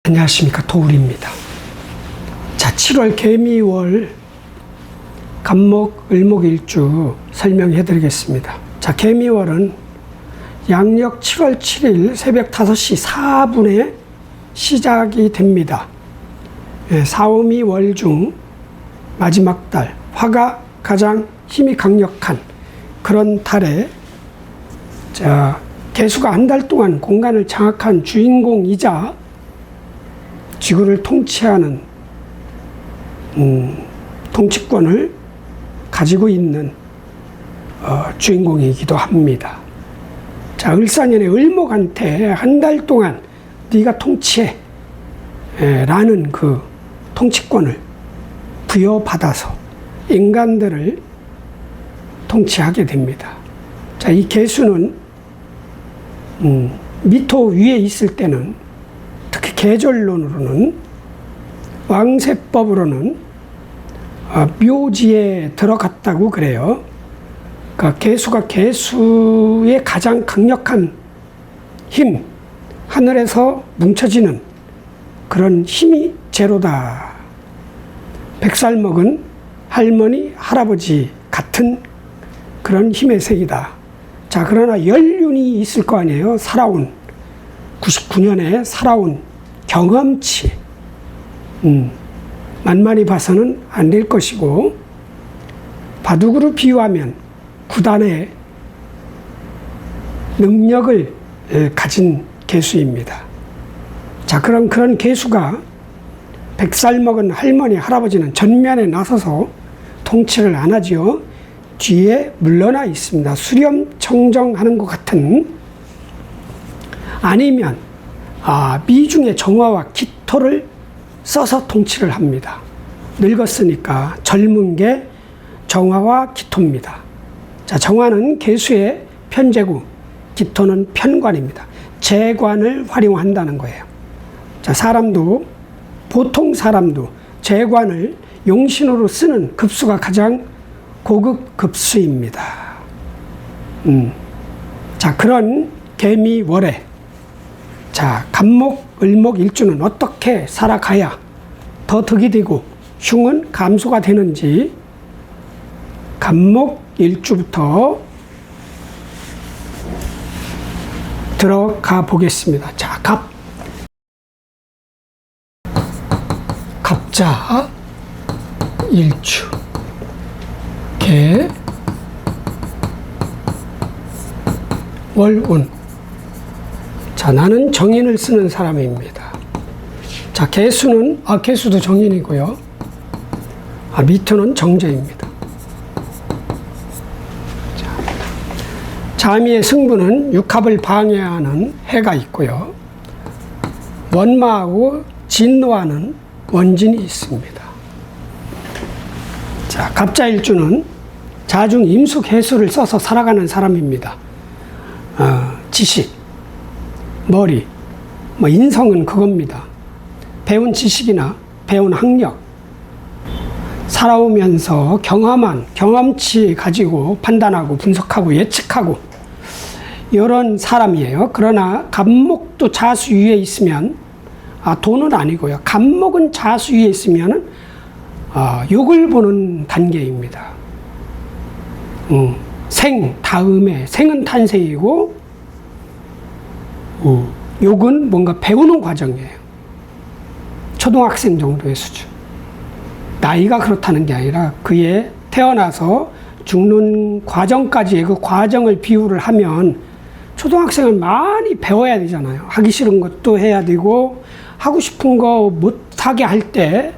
안녕하십니까, 도울입니다. 자, 7월 개미월 갑목, 을목일주 설명해 드리겠습니다. 자, 개미월은 양력 7월 7일 새벽 5시 4분에 시작이 됩니다. 사오미 월 중 마지막 달, 화가 가장 힘이 강력한 그런 달에, 자, 개수가 한 달 동안 공간을 장악한 주인공이자 지구를 통치하는 통치권을 가지고 있는 주인공이기도 합니다. 자, 을사년의 을목한테 한 달 동안 네가 통치해 라는 그 통치권을 부여받아서 인간들을 통치하게 됩니다. 자, 이 개수는 미토 위에 있을 때는, 특히 계절론으로는, 왕세법으로는 묘지에 들어갔다고 그래요. 그러니까 개수가 개수의 가장 강력한 힘, 하늘에서 뭉쳐지는 그런 힘이 제로다. 100살 먹은 할머니, 할아버지 같은 그런 힘의 색이다. 자, 그러나 연륜이 있을 거 아니에요. 살아온, 99년에 살아온 경험치. 만만히 봐서는 안 될 것이고, 바둑으로 비유하면 9단의 능력을 가진 개수입니다. 자, 그런 개수가 100살 먹은 할머니, 할아버지는 전면에 나서서 통치를 안 하지요. 뒤에 물러나 있습니다. 수렴청정하는 것 같은, 아니면 미중의 정화와 기토를 써서 통치를 합니다. 늙었으니까 젊은 게 정화와 기토입니다. 자, 정화는 개수의 편제구, 기토는 편관입니다. 재관을 활용한다는 거예요. 자, 보통 사람도 재관을 용신으로 쓰는 급수가 가장 고급 급수입니다. 자, 그런 개미월에, 자, 갑목, 을목 일주는 어떻게 살아가야 더 덕이 되고 흉은 감소가 되는지 갑목 일주부터 들어가 보겠습니다. 자, 갑자 일주, 개, 월운. 자, 나는 정인을 쓰는 사람입니다. 자, 개수도 정인이고요. 미토는 정제입니다. 자, 자미의 승부는 육합을 방해하는 해가 있고요. 원마하고 진노하는 원진이 있습니다. 자, 갑자일주는 자중 임숙 해수를 써서 살아가는 사람입니다. 지식, 머리, 인성은 그겁니다. 배운 지식이나 배운 학력, 살아오면서 경험치 가지고 판단하고 분석하고 예측하고 이런 사람이에요. 그러나 갑목도 자수 위에 있으면, 돈은 아니고요. 갑목은 자수 위에 있으면 욕을 보는 단계입니다. 다음에 생은 탄생이고, 욕은 뭔가 배우는 과정이에요. 초등학생 정도의 수준. 나이가 그렇다는 게 아니라 그의 태어나서 죽는 과정까지의 그 과정을 비유를 하면, 초등학생은 많이 배워야 되잖아요. 하기 싫은 것도 해야 되고, 하고 싶은 거 못하게 할 때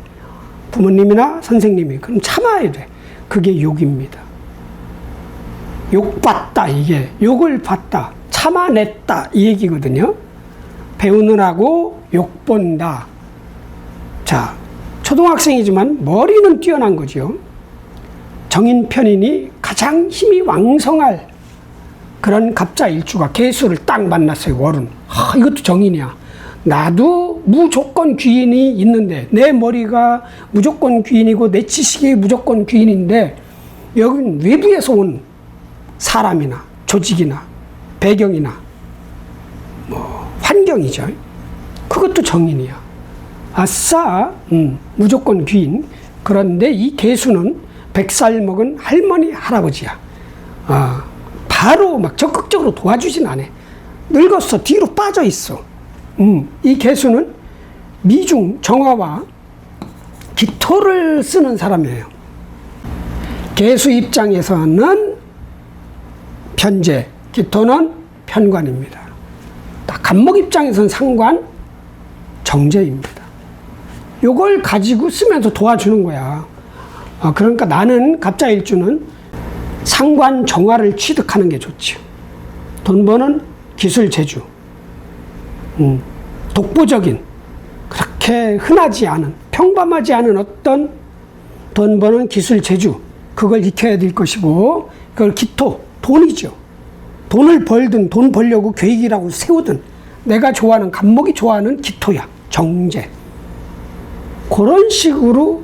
부모님이나 선생님이 그럼 참아야 돼. 그게 욕입니다. 욕받다, 이게 욕을 받다, 참아냈다, 이 얘기거든요. 배우느라고 욕본다. 자, 초등학생이지만 머리는 뛰어난 거죠. 정인 편인이 가장 힘이 왕성할 그런 갑자일주가 개수를 딱 만났어요. 월은. 이것도 정인이야. 나도 무조건 귀인이 있는데, 내 머리가 무조건 귀인이고 내 지식이 무조건 귀인인데, 여긴 외부에서 온 사람이나 조직이나 배경이나 환경이죠. 그것도 정인이야. 아싸, 무조건 귀인. 그런데 이 개수는 100살 먹은 할머니, 할아버지야. 바로 막 적극적으로 도와주진 않아. 늙었어. 뒤로 빠져 있어. 이 개수는 미중 정화와 기토를 쓰는 사람이에요. 개수 입장에서는 편재, 기토는 편관입니다. 간목 입장에서는 상관, 정재입니다. 요걸 가지고 쓰면서 도와주는 거야. 그러니까 나는 갑자일주는 상관 정화를 취득하는 게 좋죠. 돈 버는 기술 재주, 독보적인, 그렇게 흔하지 않은, 평범하지 않은 어떤 돈 버는 기술 재주, 그걸 익혀야 될 것이고, 그걸 기토, 돈이죠. 돈을 벌든 돈 벌려고 계획이라고 세우든 내가 좋아하는, 간목이 좋아하는 기토야. 정제. 그런 식으로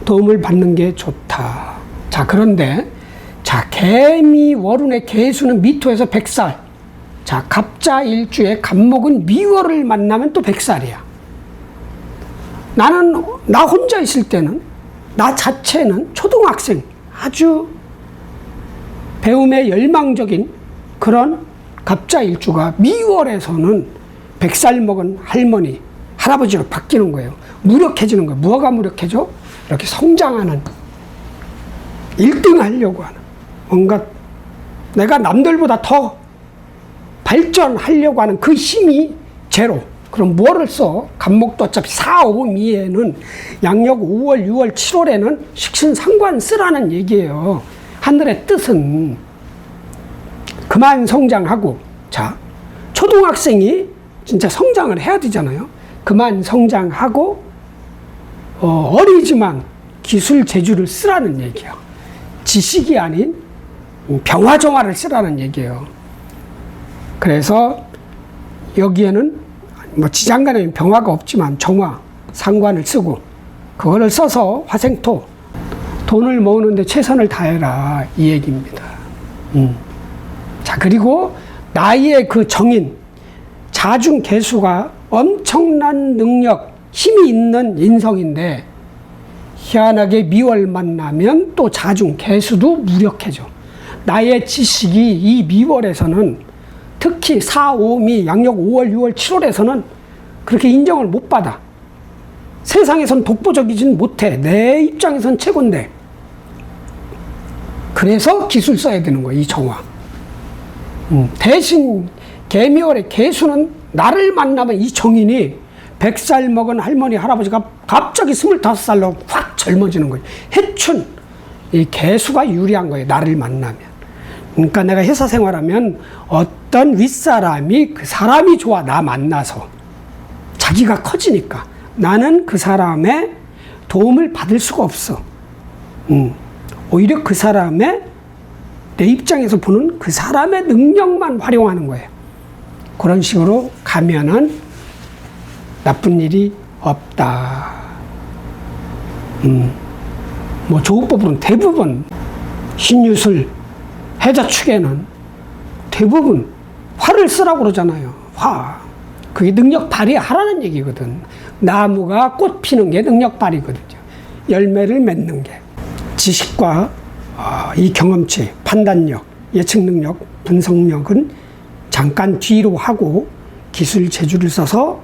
도움을 받는 게 좋다. 자, 그런데 개미 월운의 개수는 미토에서 100살. 자, 갑자 일주에 간목은 미월을 만나면 또 100살이야. 나 혼자 있을 때는, 나 자체는 초등학생, 아주 배움에 열망적인 그런 갑자 일주가 미월에서는 100살 먹은 할머니, 할아버지로 바뀌는 거예요. 무력해지는 거예요. 뭐가 무력해져? 이렇게 성장하는, 1등 하려고 하는, 뭔가 내가 남들보다 더 발전하려고 하는 그 힘이 제로. 그럼 뭐를 써? 간목도 어차피 4, 5, 미에는 양력 5월, 6월, 7월에는 식신상관 쓰라는 얘기예요. 하늘의 뜻은 그만 성장하고, 자, 초등학생이 진짜 성장을 해야 되잖아요. 그만 성장하고, 어리지만 기술 재주를 쓰라는 얘기야. 지식이 아닌 병화정화를 쓰라는 얘기예요. 그래서 여기에는 뭐 지장간에 병화가 없지만 정화, 상관을 쓰고, 그거를 써서 화생토, 돈을 모으는데 최선을 다해라, 이 얘기입니다. 자, 그리고 나의 그 정인, 자중 개수가 엄청난 능력, 힘이 있는 인성인데, 희한하게 미월 만나면 또 자중 개수도 무력해져. 나의 지식이 이 미월에서는, 특히 4, 5미, 양력 5월, 6월, 7월에서는 그렇게 인정을 못 받아. 세상에선 독보적이진 못해. 내 입장에선 최고인데. 그래서 기술 써야 되는 거야, 이 정화. 대신 개미월의 개수는 나를 만나면 이 정인이 100살 먹은 할머니, 할아버지가 갑자기 25살로 확 젊어지는 거예요. 해춘, 이 개수가 유리한 거예요, 나를 만나면. 그러니까 내가 회사 생활하면 어떤 윗사람이, 그 사람이 좋아, 나 만나서. 자기가 커지니까. 나는 그 사람의 도움을 받을 수가 없어. 오히려 그 사람의, 내 입장에서 보는 그 사람의 능력만 활용하는 거예요. 그런 식으로 가면은 나쁜 일이 없다. 뭐 조우법으로는 대부분 신유술, 해자축에는 대부분 화를 쓰라고 그러잖아요. 화. 그게 능력 발휘하라는 얘기거든. 나무가 꽃 피는 게 능력 발휘거든요. 열매를 맺는 게. 지식과 이 경험치, 판단력, 예측 능력, 분석력은 잠깐 뒤로 하고 기술 재주를 써서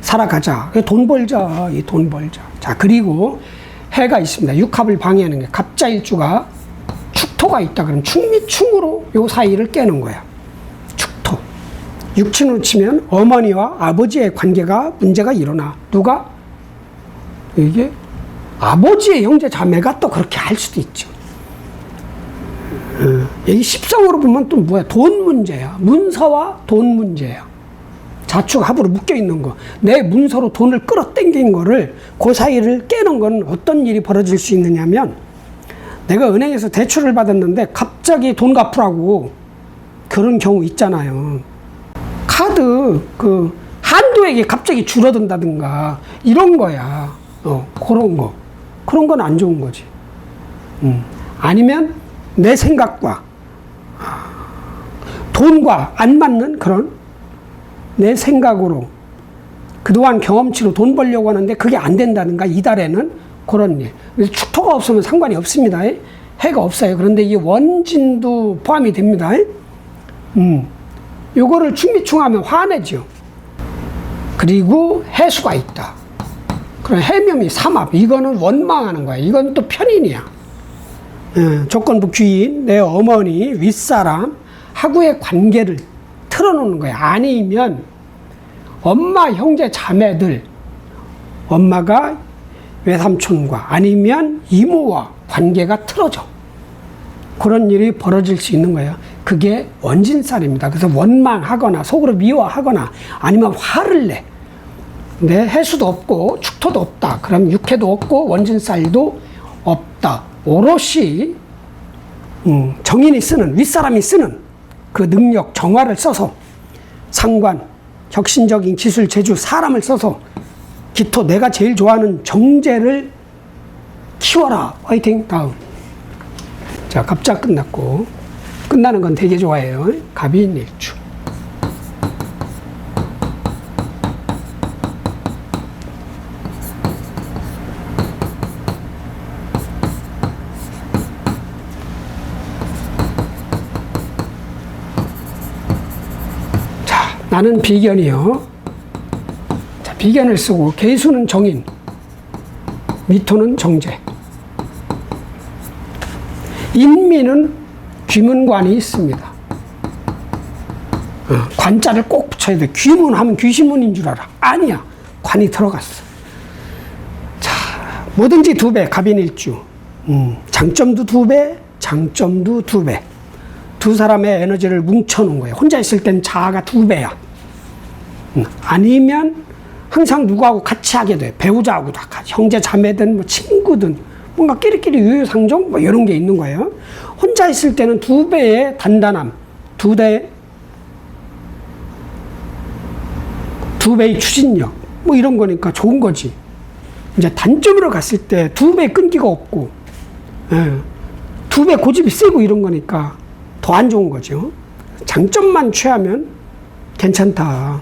살아가자. 돈 벌자. 이 돈 벌자. 자, 그리고 해가 있습니다. 육합을 방해하는 게, 갑자일주가 축토가 있다 그러면 축미충으로 요 사이를 깨는 거야. 축토. 육친으로 치면 어머니와 아버지의 관계가 문제가 일어나. 누가? 이게 아버지의 형제 자매가 또 그렇게 할 수도 있죠. 여기 십성으로 보면 또 뭐야? 돈 문제야. 문서와 돈 문제야. 자축합으로 묶여 있는 거. 내 문서로 돈을 끌어당긴 거를, 그 사이를 깨는 건 어떤 일이 벌어질 수 있느냐면, 내가 은행에서 대출을 받았는데 갑자기 돈 갚으라고, 그런 경우 있잖아요. 카드 그 한도액이 갑자기 줄어든다든가 이런 거야. 그런 거. 그런 건 안 좋은 거지. 아니면 내 생각과 돈과 안 맞는 그런, 내 생각으로 그동안 경험치로 돈 벌려고 하는데 그게 안 된다든가 이달에는 그런 일. 그래서 축토가 없으면 상관이 없습니다. 해가 없어요. 그런데 이 원진도 포함이 됩니다. 요거를 충미충하면 화내죠. 그리고 해수가 있다. 그럼 해묘미 삼합. 이거는 원망하는 거야. 이건 또 편인이야. 조건부 귀인, 내 어머니, 윗사람, 하고의 관계를 틀어놓는 거야. 아니면 엄마, 형제, 자매들, 엄마가 외삼촌과 아니면 이모와 관계가 틀어져. 그런 일이 벌어질 수 있는 거예요. 그게 원진살입니다. 그래서 원망하거나 속으로 미워하거나 아니면 화를 내. 근데 해수도 없고 축토도 없다. 그럼 육해도 없고 원진살도 없다. 오롯이 정인이 쓰는, 윗사람이 쓰는 그 능력, 정화를 써서 상관, 혁신적인 기술, 재주, 사람을 써서 기토, 내가 제일 좋아하는 정제를 키워라. 화이팅. 다음. 자, 갑자 끝났고, 끝나는 건 되게 좋아해요. 갑인일주. 자, 나는 비견이요. 자, 비견을 쓰고, 계수는 정인, 미토는 정제. 인미는 귀문관이 있습니다. 관자를 꼭 붙여야 돼. 귀문하면 귀신문인 줄 알아. 아니야. 관이 들어갔어. 자, 뭐든지 2배, 갑인일주. 장점도 2배, 장점도 2배. 두 사람의 에너지를 뭉쳐놓은 거예요. 혼자 있을 땐 자아가 2배야. 아니면 항상 누구하고 같이 하게 돼. 배우자하고도 같이. 형제, 자매든 뭐 친구든. 뭔가 끼리끼리 유유상종 뭐 이런 게 있는 거예요. 혼자 있을 때는 2배의 단단함, 2배의 추진력 뭐 이런 거니까 좋은 거지. 이제 단점으로 갔을 때 2배 끈기가 없고 2배 고집이 세고 이런 거니까 더 안 좋은 거죠. 장점만 취하면 괜찮다.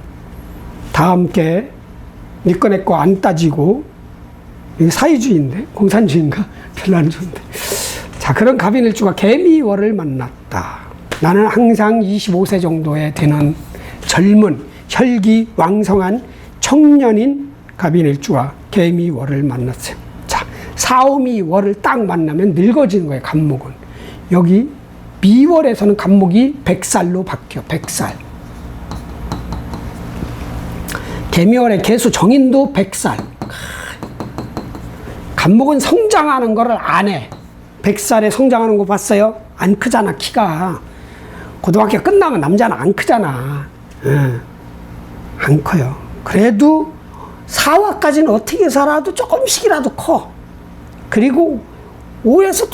다 함께 니 거 내 거 안 따지고. 이게 사회주의인데? 공산주의인가? 별로 안 좋은데. 자, 그런 갑인일주가 개미월을 만났다. 나는 항상 25세 정도에 되는 젊은, 혈기왕성한 청년인 갑인일주와 개미월을 만났어요. 자, 사오미월을 딱 만나면 늙어지는 거예요, 갑목은. 여기 미월에서는 갑목이 100살로 바뀌어, 100살. 개미월의 개수 정인도 100살. 갑목은 성장하는 거를 안 해. 100살에 성장하는 거 봤어요? 안 크잖아, 키가. 고등학교 끝나면 남자는 안 크잖아. 안 커요. 그래도 4화까지는 어떻게 살아도 조금씩이라도 커. 그리고 5에서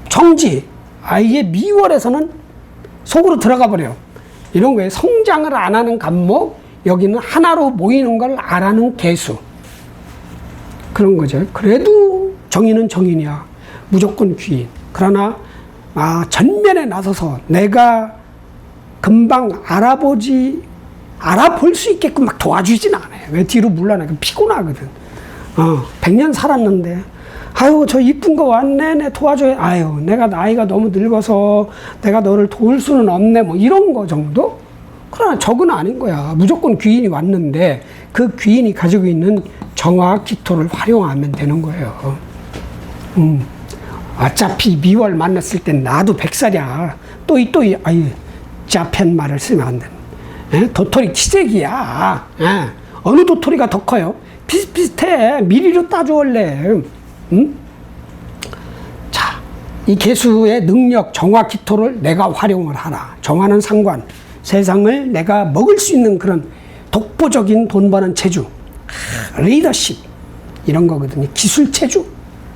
정지. 아예 미월에서는 속으로 들어가 버려. 이런 거에 성장을 안 하는 갑목, 여기는 하나로 모이는 걸 안 하는 개수. 그런 거죠. 그래도 정인은 정인이야. 무조건 귀인. 그러나 전면에 나서서 내가 금방 알아볼 수 있게끔 막 도와주진 않아요. 왜 뒤로 물러나? 피곤하거든. 100년 살았는데 아유 저 이쁜 거 왔네, 내 도와줘야. 아유 내가 나이가 너무 늙어서 내가 너를 도울 수는 없네, 뭐 이런 거 정도? 그러나 적은 아닌 거야. 무조건 귀인이 왔는데 그 귀인이 가지고 있는 정화 기토를 활용하면 되는 거예요. 어차피 미월 만났을 땐 나도 100살이야. 아유, 자펜 말을 쓰면 안 돼. 도토리 키재기야. 어느 도토리가 더 커요? 비슷비슷해. 미리로 따져 원래. 자, 이 개수의 능력, 정화 기토를 내가 활용을 하라. 정화는 상관. 세상을 내가 먹을 수 있는 그런 독보적인 돈 버는 재주, 리더십 이런 거거든요. 기술 재주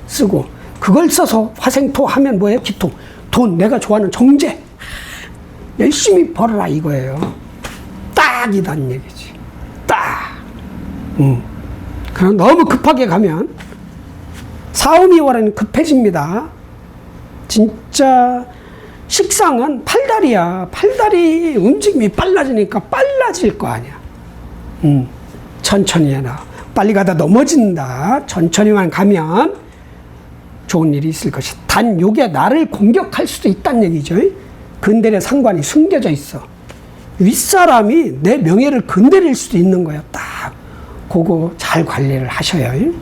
쓰고 그걸 써서 화생토 하면 뭐예요? 기토. 돈, 내가 좋아하는 정제. 열심히 벌어라 이거예요. 딱이란 얘기지. 딱. 그럼 너무 급하게 가면 사오미월은 급해집니다. 진짜 식상은 팔다리야. 팔다리 움직임이 빨라지니까 빨라질 거 아니야. 천천히 해라. 빨리 가다 넘어진다. 천천히만 가면 좋은 일이 있을 것이다. 단 요게 나를 공격할 수도 있다는 얘기죠. 근대의 상관이 숨겨져 있어. 윗사람이 내 명예를 건드릴 수도 있는 거야. 딱 그거 잘 관리를 하셔요.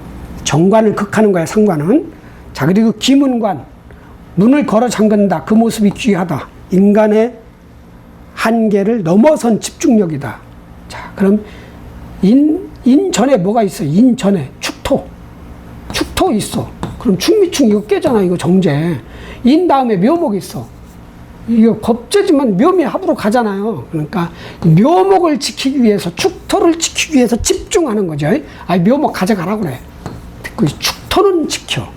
정관을 극하는 거야, 상관은. 자, 그리고 기문관, 문을 걸어 잠근다. 그 모습이 귀하다. 인간의 한계를 넘어선 집중력이다. 자, 그럼 인 전에 뭐가 있어? 인 전에 축토 있어. 그럼 축미충 이거 깨잖아. 이거 정제. 인 다음에 묘목이 있어. 이거 겁제지만 묘미 합으로 가잖아요. 그러니까 묘목을 지키기 위해서, 축토를 지키기 위해서 집중하는 거죠. 묘목 가져가라고 그래. 그 축토는 지켜.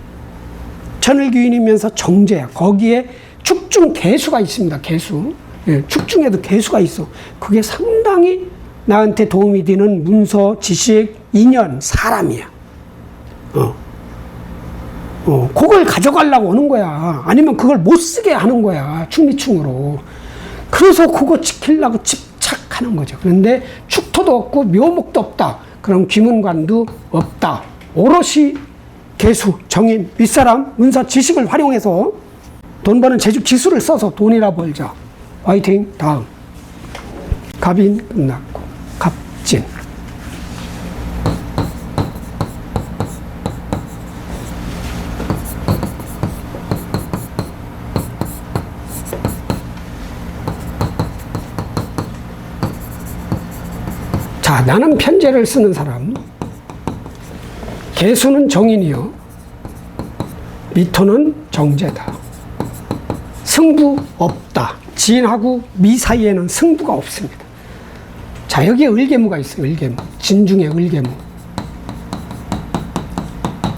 천을귀인이면서 정제야. 거기에 축중 개수가 있습니다. 개수. 예, 축중에도 개수가 있어. 그게 상당히 나한테 도움이 되는 문서, 지식, 인연, 사람이야. 그걸 가져가려고 오는 거야. 아니면 그걸 못 쓰게 하는 거야. 충미충으로. 그래서 그거 지키려고 집착하는 거죠. 그런데 축토도 없고 묘목도 없다. 그럼 귀문관도 없다. 오롯이 개수, 정인, 윗사람, 문서, 지식을 활용해서 돈 버는 재주 기술을 써서 돈이나 벌자. 화이팅. 다음. 갑인 끝났고. 갑진. 자, 나는 편제를 쓰는 사람. 개수는 정인이요. 미토는 정제다. 승부 없다. 진하고 미 사이에는 승부가 없습니다. 자, 여기에 을개무가 있어요. 을개무. 진중에 을개무.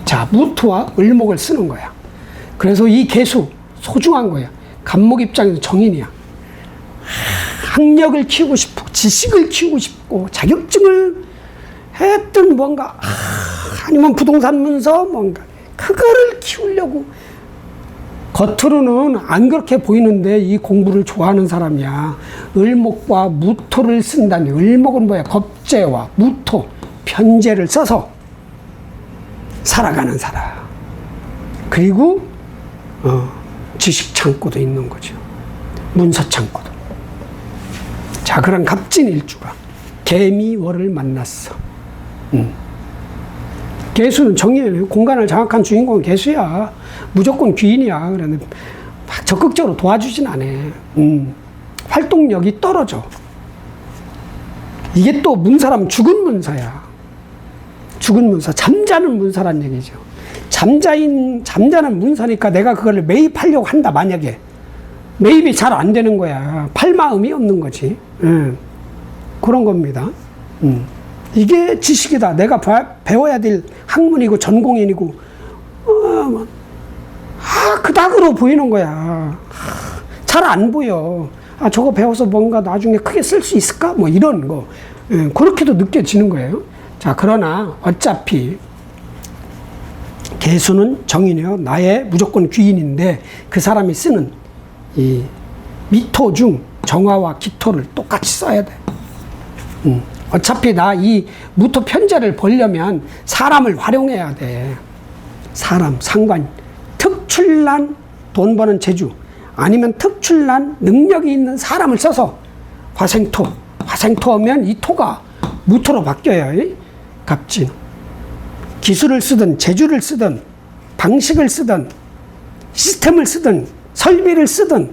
자, 무토와 을목을 쓰는 거야. 그래서 이 개수 소중한 거야. 갑목 입장에서 정인이야. 학력을 키우고 싶고, 지식을 키우고 싶고, 자격증을 했든 뭔가, 아니면 부동산 문서, 뭔가, 그거를 키우려고. 겉으로는 안 그렇게 보이는데 이 공부를 좋아하는 사람이야. 을목과 무토를 쓴다니. 을목은 뭐야? 겁재와 무토, 편제를 써서 살아가는 사람. 그리고, 지식 창고도 있는 거죠. 문서 창고도. 자, 그런 갑진 일주가 개미월을 만났어. 개수는 정의예요. 공간을 장악한 주인공은 개수야. 무조건 귀인이야. 그런데 막 적극적으로 도와주진 않아. 활동력이 떨어져. 이게 또 문사람 죽은 문사야. 죽은 문사, 잠자는 문사란 얘기죠. 잠자는 문사니까 내가 그걸 매입하려고 한다, 만약에. 매입이 잘 안 되는 거야. 팔 마음이 없는 거지. 그런 겁니다. 이게 지식이다. 내가 배워야 될 학문이고 전공인이고, 그닥으로 보이는 거야. 잘 안 보여. 저거 배워서 뭔가 나중에 크게 쓸 수 있을까? 뭐 이런 거. 그렇게도 느껴지는 거예요. 자, 그러나 어차피 개수는 정인이요. 나의 무조건 귀인인데 그 사람이 쓰는 이 미토 중 정화와 기토를 똑같이 써야 돼. 어차피 나 이 무토 편제를 보려면 사람을 활용해야 돼. 사람, 상관, 특출난 돈 버는 재주, 아니면 특출난 능력이 있는 사람을 써서 화생토면 이 토가 무토로 바뀌어요. 갑진. 기술을 쓰든 재주를 쓰든 방식을 쓰든 시스템을 쓰든 설비를 쓰든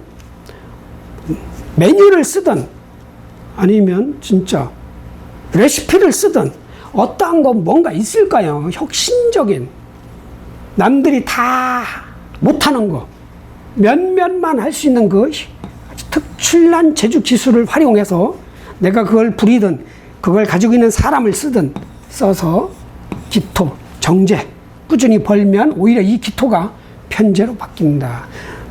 메뉴를 쓰든 아니면 진짜 레시피를 쓰든 어떠한 건 뭔가 있을까요? 혁신적인, 남들이 다 못하는 거, 몇몇만 할 수 있는 그 특출난 재주 기술을 활용해서 내가 그걸 부리든 그걸 가지고 있는 사람을 쓰든 써서 기토, 정제 꾸준히 벌면 오히려 이 기토가 편제로 바뀐다.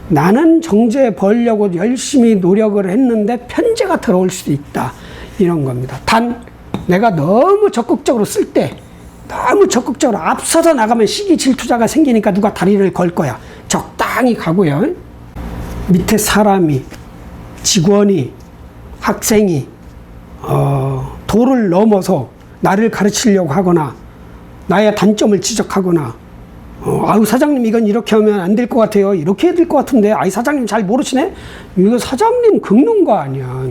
나는 정제 벌려고 열심히 노력을 했는데 편제가 들어올 수도 있다. 이런 겁니다. 단 내가 너무 적극적으로 쓸 때, 너무 적극적으로 앞서서 나가면 시기 질투자가 생기니까 누가 다리를 걸 거야. 적당히 가고요. 밑에 사람이, 직원이, 학생이 도를 넘어서 나를 가르치려고 하거나 나의 단점을 지적하거나 아유 사장님 이건 이렇게 하면 안 될 것 같아요. 이렇게 해야 될 것 같은데 아이 사장님 잘 모르시네? 이거 사장님 긁는 거 아니야.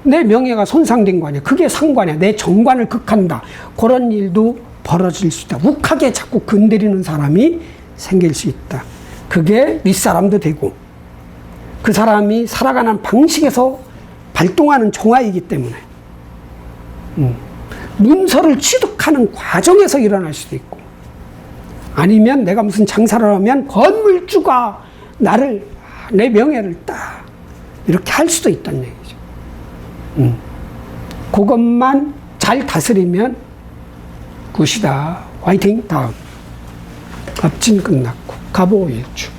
내 명예가 손상된 거 아니야. 그게 상관이야. 내 정관을 극한다. 그런 일도 벌어질 수 있다. 욱하게 자꾸 건드리는 사람이 생길 수 있다. 그게 윗사람도 되고 그 사람이 살아가는 방식에서 발동하는 정화이기 때문에 문서를 취득하는 과정에서 일어날 수도 있고 아니면 내가 무슨 장사를 하면 건물주가 나를 내 명예를 딱 이렇게 할 수도 있다는 얘기죠. 그것만 잘 다스리면 굿이다. 화이팅. 다음 갑진 끝났고 갑오일주.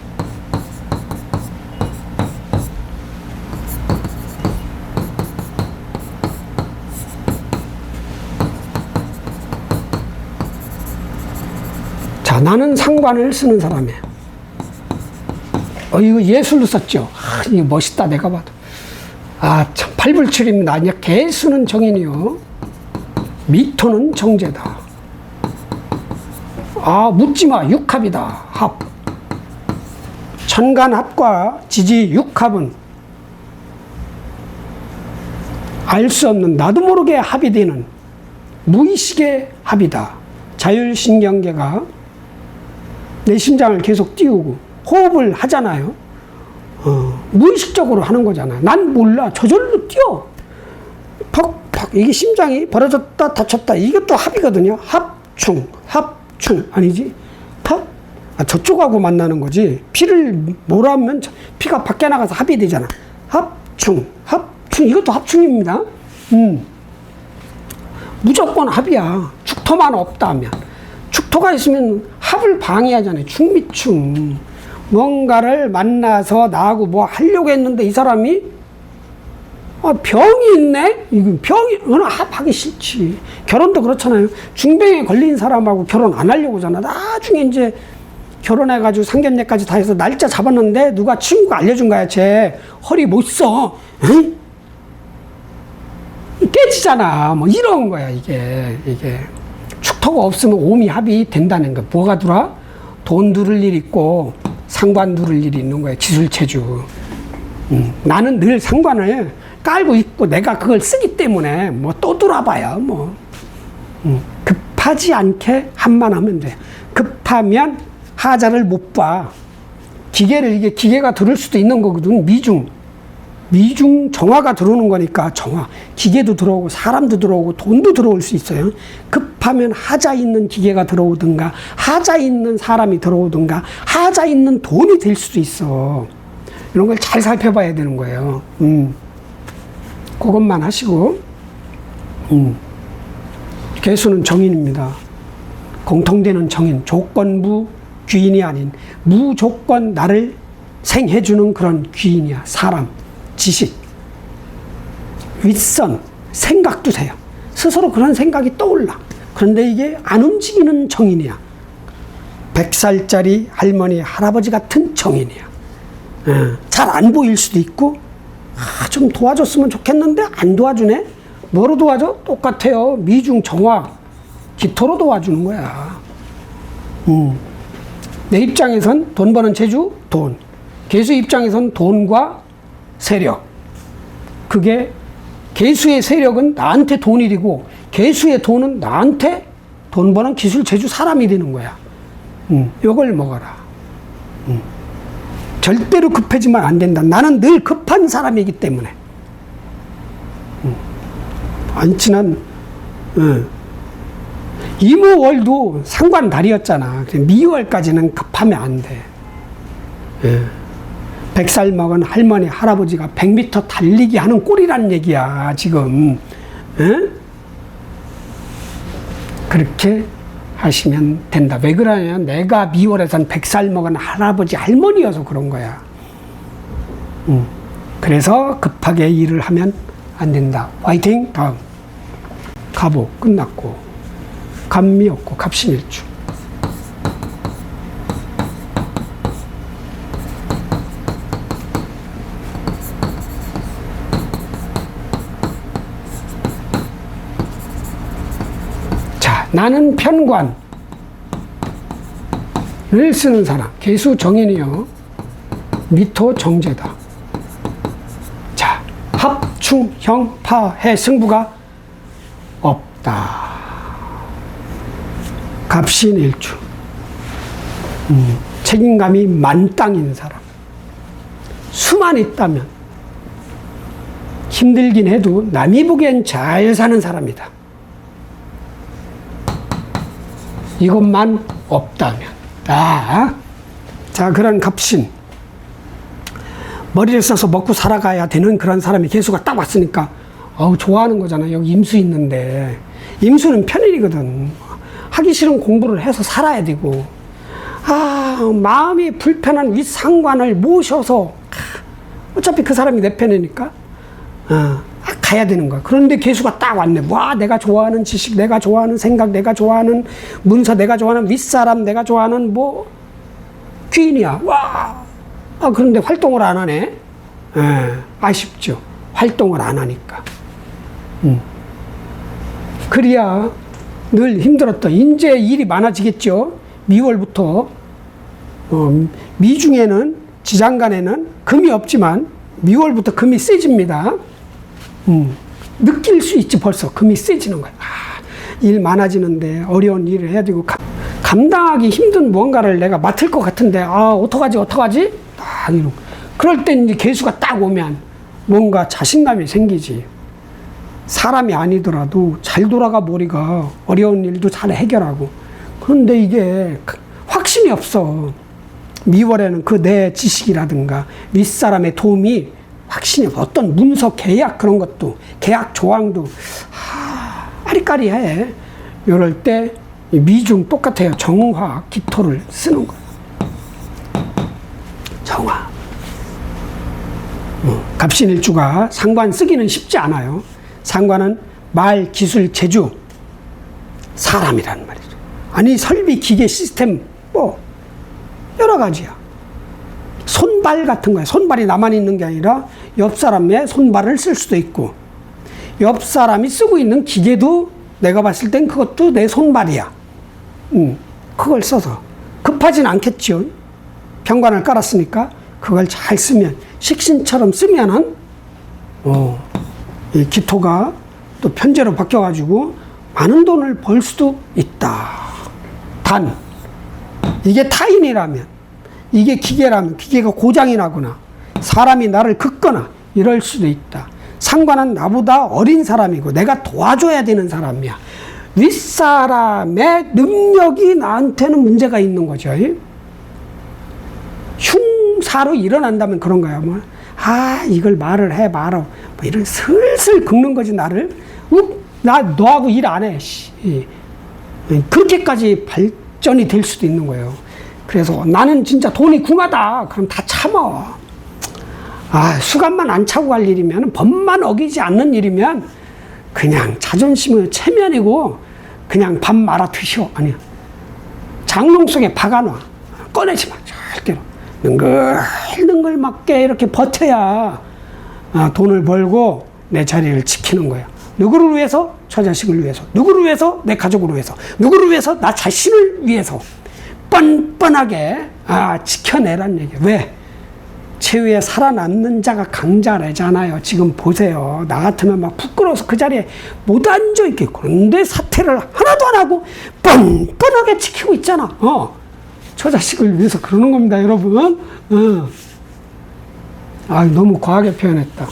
자, 나는 상관을 쓰는 사람이에요. 이거 예술로 썼죠. 이거 멋있다, 내가 봐도. 참, 팔불출입니다. 아니야, 개수는 정인이요. 미토는 정제다. 묻지마, 육합이다. 합. 천간합과 지지 육합은 알 수 없는 나도 모르게 합이 되는 무의식의 합이다. 자율신경계가 내 심장을 계속 띄우고 호흡을 하잖아요. 무의식적으로 하는 거잖아요. 난 몰라. 저절로 뛰어. 팍팍. 이게 심장이 벌어졌다 다쳤다. 이것도 합이거든요. 합충. 합충. 아니지. 팍. 저쪽하고 만나는 거지. 피를 몰아하면 피가 밖에 나가서 합이 되잖아. 합충. 합충. 이것도 합충입니다. 무조건 합이야. 축토만 없다 하면. 축토가 있으면 합을 방해하잖아요. 충미충. 뭔가를 만나서 나하고 뭐 하려고 했는데 이 사람이 병이 있네? 이거 병이, 합하기 싫지. 결혼도 그렇잖아요. 중병에 걸린 사람하고 결혼 안 하려고 하잖아. 나중에 이제 결혼해가지고 상견례까지 다 해서 날짜 잡았는데 누가 친구가 알려준 거야. 쟤 허리 못 써. 응? 깨지잖아. 뭐 이런 거야, 이게. 축토가 없으면 오미합이 된다는 거. 뭐가 들어와? 돈 두를 일 있고 상관 두를 일이 있는 거야. 기술체주. 나는 늘 상관을 깔고 있고 내가 그걸 쓰기 때문에 뭐 또 돌아봐요. 뭐 급하지 않게 합만 하면 돼. 급하면 하자를 못 봐. 이게 기계가 들을 수도 있는 거거든. 미중 정화가 들어오는 거니까 정화. 기계도 들어오고 사람도 들어오고 돈도 들어올 수 있어요. 급하면 하자 있는 기계가 들어오든가 하자 있는 사람이 들어오든가 하자 있는 돈이 될 수도 있어. 이런 걸 잘 살펴봐야 되는 거예요. 그것만 하시고 개수는 정인입니다. 공통되는 정인. 조건부 귀인이 아닌 무조건 나를 생해주는 그런 귀인이야. 사람. 지식, 윗선, 생각도 돼요. 스스로 그런 생각이 떠올라. 그런데 이게 안 움직이는 정인이야. 100살짜리 할머니, 할아버지 같은 정인이야. 잘 안 보일 수도 있고, 좀 도와줬으면 좋겠는데 안 도와주네? 뭐로 도와줘? 똑같아요. 미중 정화, 기토로 도와주는 거야. 내 입장에선 돈 버는 재주, 돈. 개수 입장에선 돈과 세력. 그게 개수의 세력은 나한테 돈이 되고 개수의 돈은 나한테 돈 버는 기술 제주 사람이 되는 거야. 이걸 먹어라. 절대로 급해지면 안 된다. 나는 늘 급한 사람이기 때문에. 안친한 이모월도 상관달이었잖아. 미월까지는 급하면 안 돼. 100살 먹은 할머니, 할아버지가 100m 달리기 하는 꼴이란 얘기야, 지금. 그렇게 하시면 된다. 왜 그러냐면 내가 미월에선 100살 먹은 할아버지, 할머니여서 그런 거야. 그래서 급하게 일을 하면 안 된다. 화이팅! 다음. 갑오 끝났고, 갑미였고, 갑신일주. 나는 편관을 쓰는 사람. 개수 정인이요. 미토 정제다. 자, 합, 충, 형, 파, 해, 승부가 없다. 갑신일주. 책임감이 만땅인 사람. 수만 있다면 힘들긴 해도 남이 보기엔 잘 사는 사람이다. 이것만 없다면. 자, 그런 갑신. 머리를 써서 먹고 살아가야 되는 그런 사람이 개수가 딱 왔으니까 좋아하는 거잖아. 여기 임수 있는데. 임수는 편인이거든. 하기 싫은 공부를 해서 살아야 되고, 마음이 불편한 윗상관을 모셔서, 어차피 그 사람이 내 편이니까, 가야 되는 거야. 그런데 개수가 딱 왔네. 와, 내가 좋아하는 지식, 내가 좋아하는 생각, 내가 좋아하는 문서, 내가 좋아하는 윗사람, 내가 좋아하는 귀인이야. 와. 그런데 활동을 안 하네. 아쉽죠. 활동을 안 하니까. 그래야 늘 힘들었다. 이제 일이 많아지겠죠. 미월부터. 미중에는, 지장간에는 금이 없지만, 미월부터 금이 세집니다. 느낄 수 있지, 벌써. 금이 세지는 거야. 일 많아지는데, 어려운 일을 해야 되고, 감당하기 힘든 무언가를 내가 맡을 것 같은데, 어떡하지? 이러고. 그럴 때 이제 개수가 딱 오면 뭔가 자신감이 생기지. 사람이 아니더라도 잘 돌아가 버리가 어려운 일도 잘 해결하고. 그런데 이게 확신이 없어. 미월에는 그 내 지식이라든가 윗사람의 도움이 확신이 없어. 어떤 문서 계약 그런 것도, 계약 조항도 아리까리해. 이럴 때 미중 똑같아요. 정화, 기토를 쓰는 거예요. 정화. 갑신일주가 상관 쓰기는 쉽지 않아요. 상관은 말, 기술, 재주, 사람이란 말이죠. 아니, 설비, 기계, 시스템, 여러 가지야. 손발 같은 거야. 손발이 나만 있는 게 아니라 옆 사람의 손발을 쓸 수도 있고, 옆 사람이 쓰고 있는 기계도 내가 봤을 땐 그것도 내 손발이야. 그걸 써서. 급하진 않겠죠. 병관을 깔았으니까 그걸 잘 쓰면, 식신처럼 쓰면은, 이 기토가 또 편제로 바뀌어가지고 많은 돈을 벌 수도 있다. 단, 이게 타인이라면, 이게 기계라면, 기계가 고장이 나거나, 사람이 나를 긋거나, 이럴 수도 있다. 상관은 나보다 어린 사람이고, 내가 도와줘야 되는 사람이야. 윗사람의 능력이 나한테는 문제가 있는 거죠. 흉사로 일어난다면 그런 거야. 이걸 말을 해, 말어. 이런 슬슬 긁는 거지, 나를. 나 너하고 일 안 해. 그렇게까지 발전이 될 수도 있는 거예요. 그래서 나는 진짜 돈이 궁하다. 그럼 다 참아. 수갑만 안 차고 갈 일이면, 법만 어기지 않는 일이면, 그냥 자존심은 체면이고, 그냥 밥 말아 드셔. 아니야. 장롱 속에 박아놔. 꺼내지 마. 절대로. 능글능글맞게 이렇게 버텨야 돈을 벌고 내 자리를 지키는 거야. 누구를 위해서? 저 자식을 위해서. 누구를 위해서? 내 가족을 위해서. 누구를 위해서? 나 자신을 위해서. 뻔뻔하게 지켜내란 얘기야. 왜? 최후에 살아남는 자가 강자래잖아요. 지금 보세요. 나 같으면 막 부끄러워서 그 자리에 못 앉아있겠고. 그런데 사퇴를 하나도 안 하고 뻔뻔하게 지키고 있잖아. 저 자식을 위해서 그러는 겁니다, 여러분. 너무 과하게 표현했다.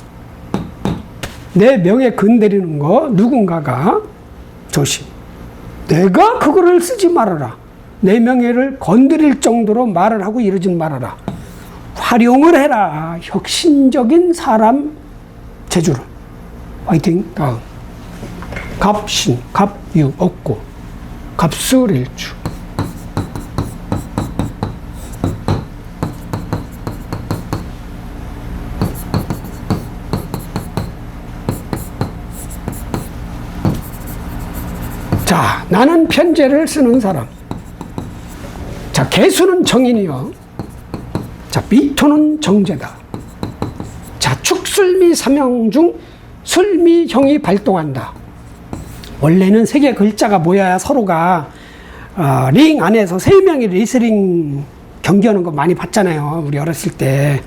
내 명예 건드리는 거 누군가가 조심. 내가 그거를 쓰지 말아라. 내 명예를 건드릴 정도로 말을 하고 이러진 말아라. 활용을 해라. 혁신적인 사람 재주를. 화이팅. 다음. 갑신, 갑유 없고 갑술일주. 자, 나는 편제를 쓰는 사람. 자, 개수는 정인이요. 자, 미토는 정제다. 자, 축술미 삼형 중 술미형이 발동한다. 원래는 세 개 글자가 모여야 서로가 링 안에서 세 명이 레슬링 경기하는 거 많이 봤잖아요. 우리 어렸을 때.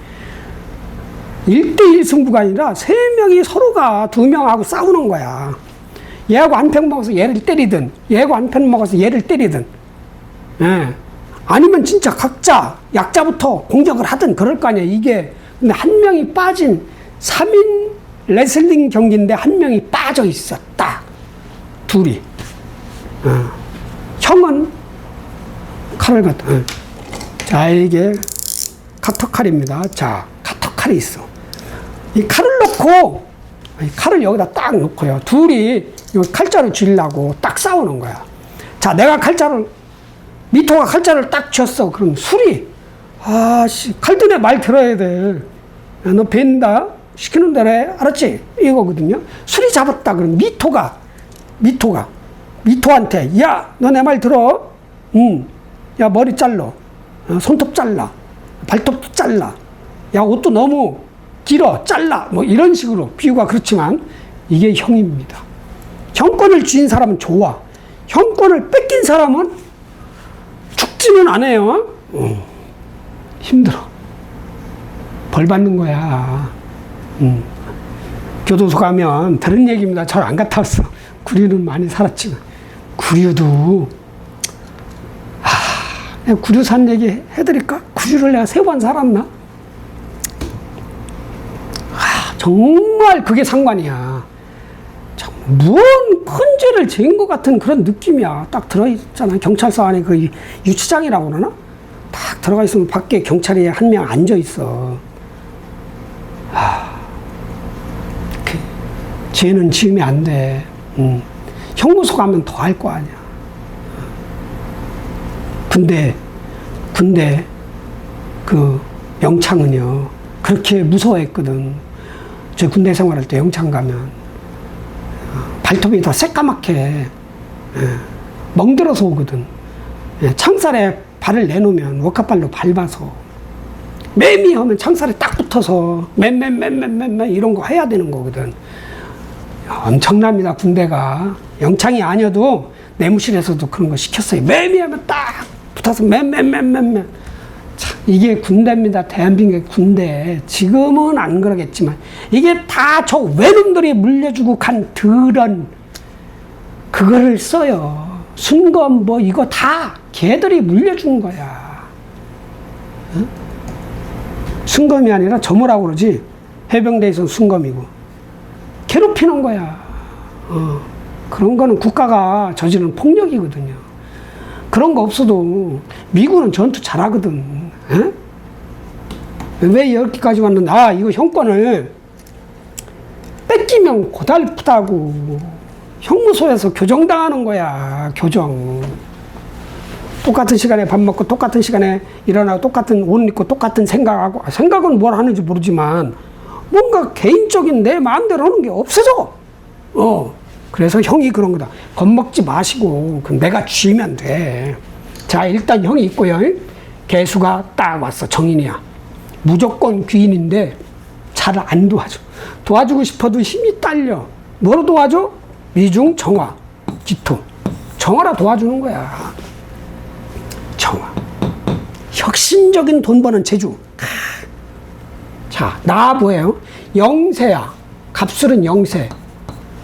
1대1 승부가 아니라 세 명이 서로가 두 명하고 싸우는 거야. 얘하고 한 편 먹어서 얘를 때리든, 얘하고 한 편 먹어서 얘를 때리든, 예. 아니면 진짜 각자 약자부터 공격을 하든 그럴 거 아니야. 이게 근데 한 명이 빠진 3인 레슬링 경기인데 한 명이 빠져 있었다. 둘이. 형은 칼을 갖다. 자, 이게 카터칼입니다. 자, 카터칼이 있어. 이 칼을 놓고, 칼을 여기다 딱 놓고요. 둘이 이 칼자루 쥐려고 딱 싸우는 거야. 자, 내가 미토가 칼자루를 딱 쥐었어. 그럼 술이, 칼드네 말 들어야 돼. 야, 너 벤다? 시키는 대로 해. 알았지? 이거거든요. 술이 잡았다. 그럼 미토한테, 야, 너 내 말 들어? 야, 머리 잘라. 손톱 잘라. 발톱도 잘라. 야, 옷도 너무 길어. 잘라. 뭐 이런 식으로 비유가 그렇지만 이게 형입니다. 형권을 쥐인 사람은 좋아. 형권을 뺏긴 사람은 죽지는 않아요. 힘들어. 벌 받는 거야. 교도소 가면 들은 얘기입니다. 잘 안 갔다 왔어. 구류는 많이 살았지만. 구류도, 구류 산 얘기 해드릴까? 구류를 내가 3번 살았나? 정말 그게 상관이야. 뭔 큰 죄를 지은 것 같은 그런 느낌이야. 딱 들어있잖아. 경찰서 안에 그 유치장이라고 그러나? 딱 들어가 있으면 밖에 경찰이 한 명 앉아 있어. 죄는 지으면 안 돼. 형무소 가면 더 할 거 아니야. 근데 그 영창은요, 그렇게 무서워했거든. 저 군대 생활할 때 영창 가면 발톱이 다 새까맣게 멍들어서 오거든. 창살에 발을 내놓으면 워카발로 밟아서 매미 하면 창살에 딱 붙어서 맨 이런 거 해야 되는 거거든. 엄청납니다. 군대가. 영창이 아니어도 내무실에서도 그런 거 시켰어요. 매미 하면 딱 붙어서 맨. 참, 이게 군대입니다. 대한민국 군대. 지금은 안 그러겠지만 이게 다 저 외놈들이 물려주고 간 드런 그거를 써요. 순검 뭐 이거 다 걔들이 물려준 거야. 응? 순검이 아니라 점호라고 그러지. 해병대에서는 순검이고. 괴롭히는 거야. 그런 거는 국가가 저지르는 폭력이거든요. 그런 거 없어도 미군은 전투 잘하거든. 에? 왜 여기까지 왔는데, 이거 형권을 뺏기면 고달프다고. 형무소에서 교정당하는 거야, 교정. 똑같은 시간에 밥 먹고, 똑같은 시간에 일어나고, 똑같은 옷 입고, 똑같은 생각하고, 생각은 뭘 하는지 모르지만, 뭔가 개인적인 내 마음대로 하는 게 없어져. 그래서 형이 그런 거다. 겁먹지 마시고, 내가 쥐면 돼. 자, 일단 형이 있고요. 개수가 딱 왔어. 정인이야. 무조건 귀인인데 잘 안 도와줘. 도와주고 싶어도 힘이 딸려. 뭐로 도와줘? 미중, 정화, 기토. 정화라 도와주는 거야. 정화. 혁신적인 돈 버는 재주. 자, 나 뭐예요? 영세야. 갑술은 영세.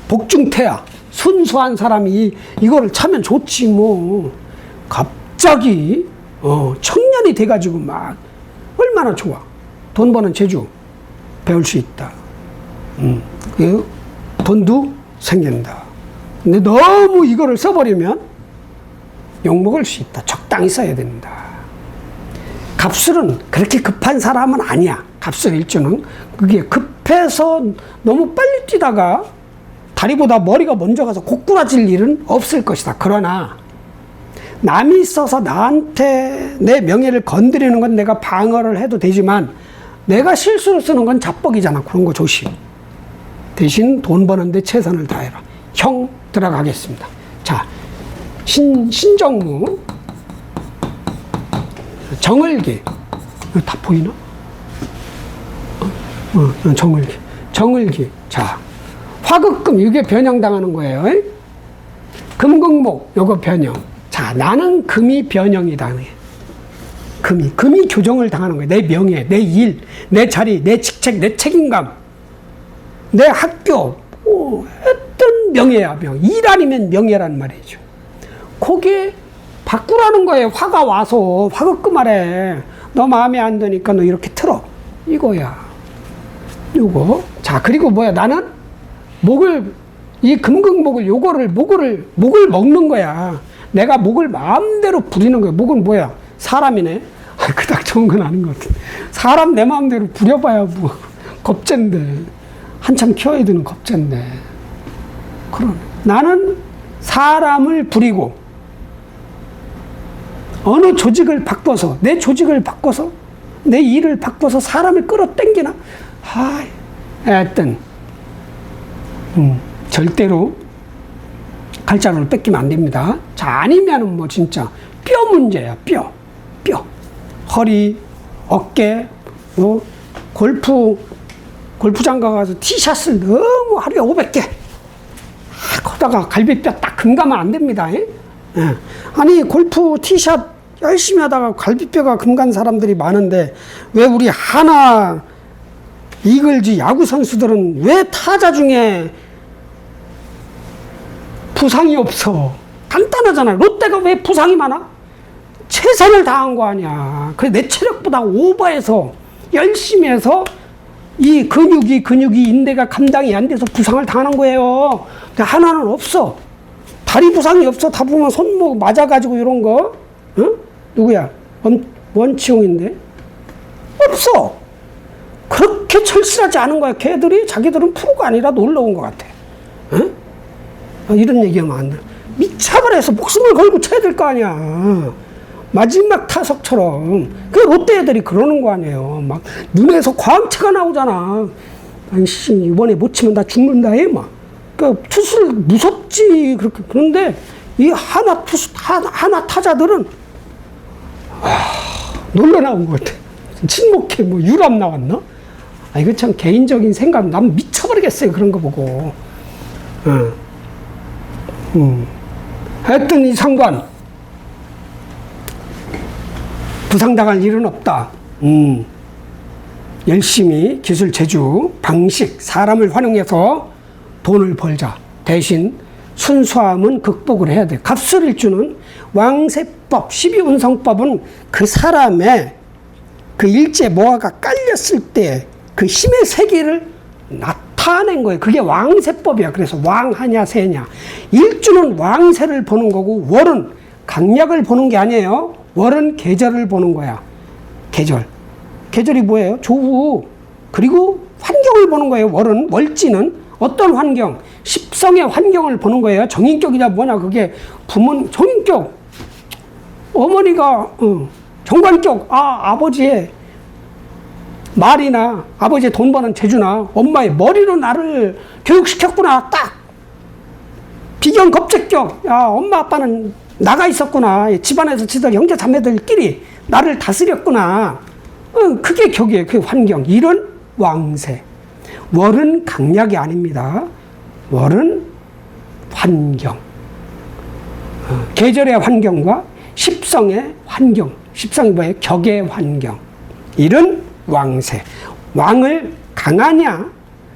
복중태야. 순수한 사람이 이거를 차면 좋지 뭐. 갑자기 청년이 돼가지고 막 얼마나 좋아. 돈 버는 재주 배울 수 있다. 그 돈도 생긴다. 근데 너무 이거를 써버리면 욕먹을 수 있다. 적당히 써야 된다. 갑술은 그렇게 급한 사람은 아니야. 갑술 일주는 그게 급해서 너무 빨리 뛰다가 다리보다 머리가 먼저 가서 고꾸라질 일은 없을 것이다. 그러나 남이 있어서 나한테 내 명예를 건드리는 건 내가 방어를 해도 되지만 내가 실수로 쓰는 건 자뻑이잖아. 그런 거 조심. 대신 돈 버는데 최선을 다해라. 형 들어가겠습니다. 자, 신정무, 정을기. 이거 다 보이나? 정을기. 자, 화급금 이게 변형당하는 거예요. 금극목, 요거 변형. 자, 나는 금이 변형이다. 금이 교정을 당하는 거예요. 내 명예, 내 일, 내 자리, 내 직책, 내 책임감, 내 학교, 어떤 명예야, 일 아니면 명예란 말이죠. 거기에 바꾸라는 거예요. 화가 와서, 화급금 하래. 너 마음에 안 드니까 너 이렇게 틀어. 이거야. 요거. 자, 그리고 뭐야, 나는 이 금극목을, 목을 먹는 거야. 내가 목을 마음대로 부리는 거야. 목은 뭐야? 사람이네. 그닥 좋은 건 아닌 것 같아. 사람 내 마음대로 부려봐야 뭐, 겁젠데. 한참 키워야 되는 겁젠데. 그럼 나는 사람을 부리고, 어느 조직을 바꿔서, 내 조직을 바꿔서, 내 일을 바꿔서 사람을 끌어당기나? 하여튼, 절대로 칼자루를 뺏기면 안 됩니다. 자, 아니면은 뭐 진짜 뼈 문제야, 뼈. 허리, 어깨, 골프장 가서 티샷을 너무 하루에 500개. 거다가 갈비뼈 딱 금가면 안 됩니다. 예? 아니, 골프 티샷 열심히 하다가 갈비뼈가 금간 사람들이 많은데, 왜 우리 하나, 이글즈 야구 선수들은 왜 타자 중에 부상이 없어? 간단하잖아. 롯데가 왜 부상이 많아? 최선을 다한 거 아니야. 그래, 내 체력보다 오버해서 열심히 해서 이 근육이 인대가 감당이 안 돼서 부상을 당하는 거예요. 근데 하나는 없어. 다리 부상이 없어. 다 보면 손목 맞아가지고 이런 거. 응? 누구야? 원치용인데? 없어. 그렇게 철실하지 않은 거야. 걔들이 자기들은 프로가 아니라 놀러 온 것 같아. 응? 이런 얘기하면 안 돼. 미쳐버려서 목숨을 걸고 쳐야 될 거 아니야. 마지막 타석처럼. 그 롯데 애들이 그러는 거 아니에요. 막 눈에서 광채가 나오잖아. 아이씨, 이번에 못 치면 나 죽는다 해. 막. 그 투수를 무섭지. 그런데 이 하나 타자들은 놀러 나온 것 같아. 침묵해. 뭐 유럽 나왔나? 이거 참 개인적인 생각. 난 미쳐버리겠어요. 그런 거 보고. 하여튼 이 상관. 부상당할 일은 없다. 열심히 기술 제주, 방식, 사람을 활용해서 돈을 벌자. 대신 순수함은 극복을 해야 돼. 값을 주는 왕세법, 12운성법은 그 사람의 그 일제 모아가 깔렸을 때 그 힘의 세계를 나타낸 거예요. 그게 왕세법이야. 그래서 왕하냐 세냐. 일주는 왕세를 보는 거고, 월은 강약을 보는 게 아니에요. 월은 계절을 보는 거야. 계절이 뭐예요? 조우. 그리고 환경을 보는 거예요. 월지는 어떤 환경? 십성의 환경을 보는 거예요. 정인격이냐 뭐냐. 그게 부모님, 정인격. 어머니가, 정관격. 아버지의 말이나 아버지의 돈 버는 재주나 엄마의 머리로 나를 교육시켰구나. 딱. 비견겁적격. 엄마 아빠는 나가 있었구나. 집안에서 지들 형제 자매들끼리 나를 다스렸구나. 그게 격이에요. 그 환경. 이런 왕세. 월은 강약이 아닙니다. 월은 환경. 계절의 환경과 십성의 환경. 십성이 뭐예요? 격의 환경. 이런 왕세. 왕을 강하냐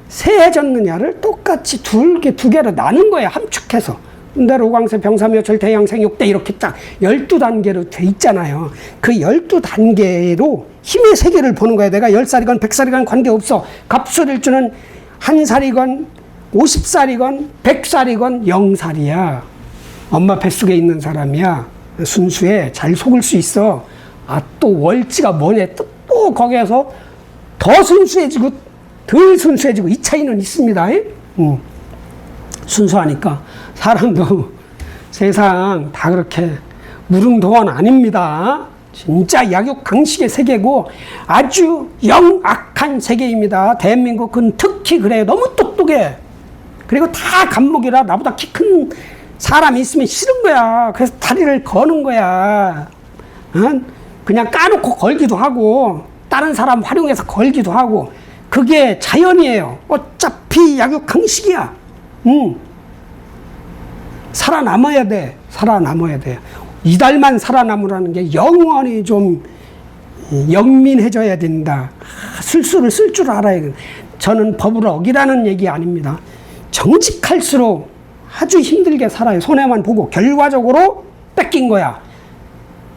세해졌느냐를 똑같이 두 개로 나눈 거예요. 함축해서. 근데 로광세, 병사묘, 절대양생, 욕대 이렇게 딱 12단계로 돼 있잖아요. 그 12단계로 힘의 세계를 보는 거야. 내가 10살이건 100살이건 관계없어. 값을 주는 1살이건 50살이건 100살이건 0살이야. 엄마 뱃속에 있는 사람이야. 순수해. 잘 속을 수 있어. 또 월지가 뭐냐. 또 거기에서 더 순수해지고 덜 순수해지고 이 차이는 있습니다. 순수하니까 사람도 세상 다 그렇게 무릉도원 아닙니다. 진짜 약육 강식의 세계고 아주 영악한 세계입니다. 대한민국은 특히 그래요. 너무 똑똑해. 그리고 다 간목이라 나보다 키 큰 사람이 있으면 싫은 거야. 그래서 다리를 거는 거야. 그냥 까놓고 걸기도 하고 다른 사람 활용해서 걸기도 하고 그게 자연이에요. 어차피 약육 강식이야. 살아남아야 돼. 살아남아야 돼. 이달만 살아남으라는 게 영원히 좀 영민해져야 된다. 술수를 쓸 줄 알아야 된다. 저는 법을 어기라는 얘기 아닙니다. 정직할수록 아주 힘들게 살아요. 손해만 보고 결과적으로 뺏긴 거야.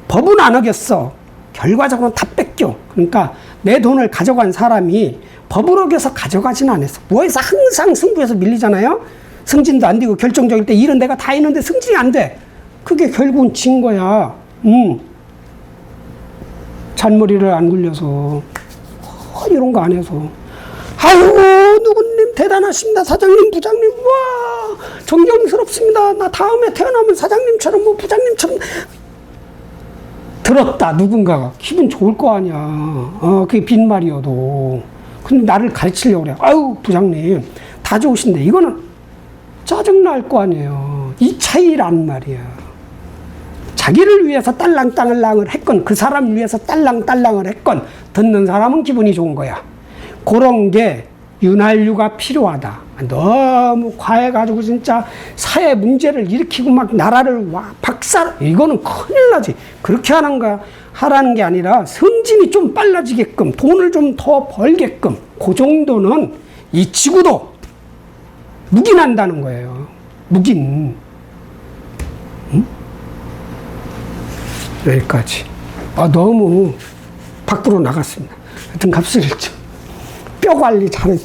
법은 안 어겼어. 결과적으로는 다 뺏겨. 그러니까 내 돈을 가져간 사람이 법을 어겨서 가져가진 않았어. 뭐해서 항상 승부에서 밀리잖아요. 승진도 안 되고 결정적일 때 일은 내가 다 했는데 승진이 안 돼. 그게 결국은 진 거야. 잔머리를 안 굴려서 이런 거 안 해서 아유 누구님 대단하십니다. 사장님 부장님 와 존경스럽습니다. 나 다음에 태어나면 사장님처럼 뭐 부장님처럼 들었다. 누군가가 기분 좋을 거 아니야. 그게 빈말이어도. 근데 나를 가르치려고 그래. 아유 부장님 다 좋으신데 이거는 짜증날 거 아니에요. 이 차이란 말이야. 자기를 위해서 딸랑딸랑을 했건 그 사람을 위해서 딸랑딸랑을 했건 듣는 사람은 기분이 좋은 거야. 그런 게 윤활유가 필요하다. 너무 과해가지고 진짜 사회 문제를 일으키고 막 나라를 박살, 이거는 큰일 나지. 그렇게 하라는 게 아니라 승진이 좀 빨라지게끔 돈을 좀 더 벌게끔 그 정도는 이 지구도 묵인한다는 거예요. 묵인. 응? 여기까지. 너무 밖으로 나갔습니다. 하여튼 갑술일주. 뼈 관리 잘해.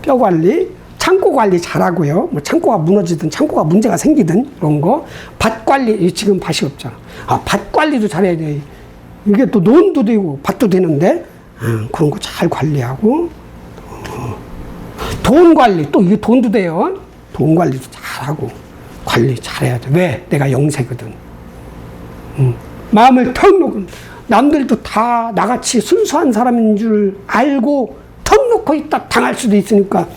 뼈 관리. 창고 관리 잘하고요. 뭐 창고가 무너지든 창고가 문제가 생기든 이런 거. 밭 관리. 지금 밭이 없잖아. 밭 관리도 잘해야 돼. 이게 또 논도 되고 밭도 되는데 그런 거 잘 관리하고 돈 관리. 또 이게 돈도 돼요. 돈 관리도 잘하고 관리 잘해야 돼. 왜? 내가 영세거든. 마음을 턱 놓고 남들도 다 나같이 순수한 사람인 줄 알고 턱 놓고 있다 당할 수도 있으니까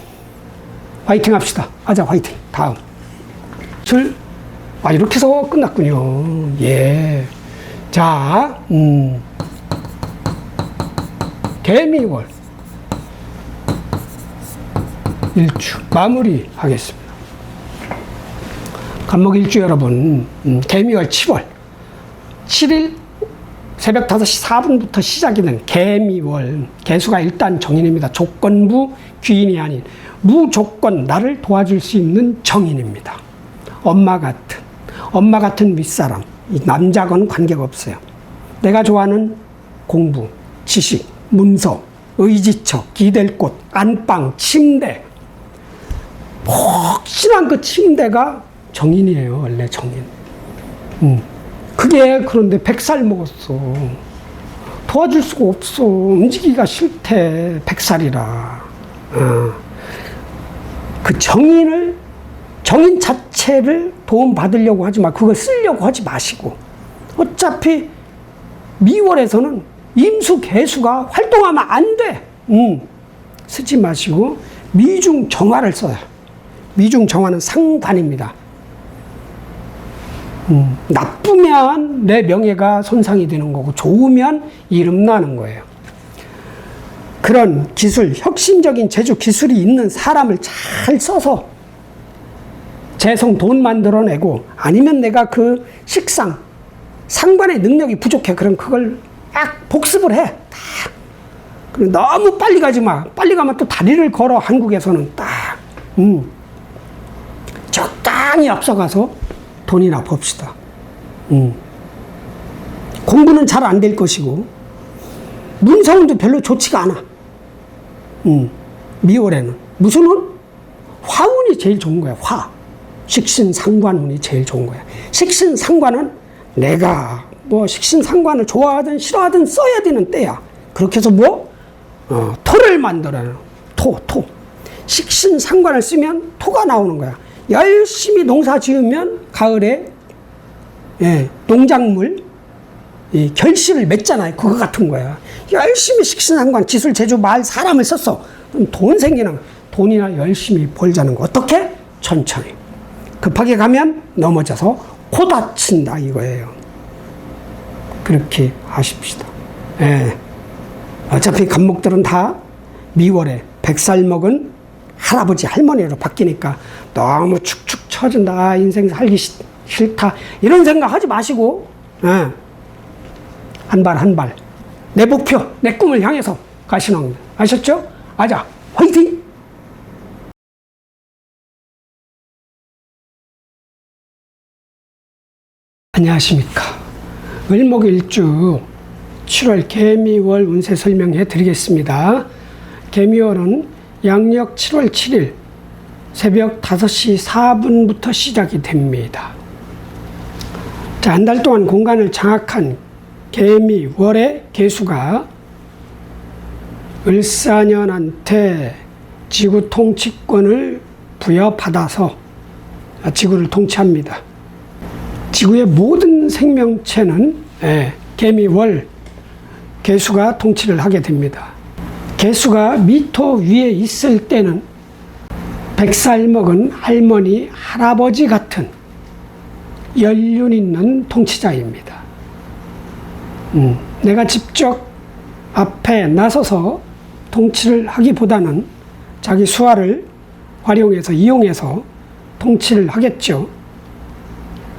화이팅 합시다. 아자 화이팅. 다음 이렇게 해서 끝났군요. 예. 자 개미월 일주 마무리 하겠습니다. 간목일주 여러분, 개미월 7월 7일 새벽 5시 4분부터 시작이 된 개미월. 개수가 일단 정인입니다. 조건부 귀인이 아닌 무조건 나를 도와줄 수 있는 정인입니다. 엄마 같은 윗사람. 남자건 관계가 없어요. 내가 좋아하는 공부, 지식, 문서, 의지처, 기댈 곳, 안방, 침대. 혹신한 그 침대가 정인이에요. 원래 정인. 그게 그런데 100살 먹었어. 도와줄 수가 없어. 움직이기가 싫대. 100살이라. 그 정인 자체를 도움받으려고 하지 마. 그걸 쓰려고 하지 마시고. 어차피 미월에서는 임수, 개수가 활동하면 안 돼. 쓰지 마시고 미중 정화를 써요. 미중 정화는 상관입니다. 나쁘면 내 명예가 손상이 되는 거고 좋으면 이름 나는 거예요. 그런 기술, 혁신적인 제조 기술이 있는 사람을 잘 써서 재성 돈 만들어내고 아니면 내가 그 식상, 상관의 능력이 부족해. 그럼 그걸 딱 복습을 해. 그리고 너무 빨리 가지 마. 빨리 가면 또 다리를 걸어. 한국에서는 딱 적당히 앞서가서 돈이나 봅시다. 공부는 잘 안 될 것이고 문서운도 별로 좋지가 않아. 미월에는 무슨 운? 화운이 제일 좋은 거야. 식신상관운이 제일 좋은 거야. 식신상관은 내가 뭐 식신상관을 좋아하든 싫어하든 써야 되는 때야. 그렇게 해서 토를 만들어요. 토. 식신상관을 쓰면 토가 나오는 거야. 열심히 농사 지으면 가을에 농작물 결실을 맺잖아요. 그거 같은 거야. 열심히 식신상관, 기술, 제조, 말, 사람을 썼어. 그럼 돈 생기는 거야. 돈이나 열심히 벌자는 거. 어떻게? 천천히. 급하게 가면 넘어져서 코 다친다 이거예요. 그렇게 하십시다. 어차피 간목들은 다 미월에 100살 먹은 할아버지 할머니로 바뀌니까 너무 축축 처진다. 아, 인생 살기 싫다. 이런 생각 하지 마시고, 한 발 한 발. 내 목표, 내 꿈을 향해서 가시는 겁니다. 아셨죠? 아자, 화이팅! 안녕하십니까. 을목일주 7월 개미월 운세 설명해 드리겠습니다. 개미월은 양력 7월 7일 새벽 5시 4분부터 시작이 됩니다. 자, 한 달 동안 공간을 장악한 개미월의 개수가 을사년한테 지구 통치권을 부여받아서 지구를 통치합니다. 지구의 모든 생명체는 개미월 개수가 통치를 하게 됩니다. 개수가 미토 위에 있을 때는 100살 먹은 할머니, 할아버지 같은 연륜 있는 통치자입니다. 내가 직접 앞에 나서서 통치를 하기보다는 자기 수화를 이용해서 통치를 하겠죠.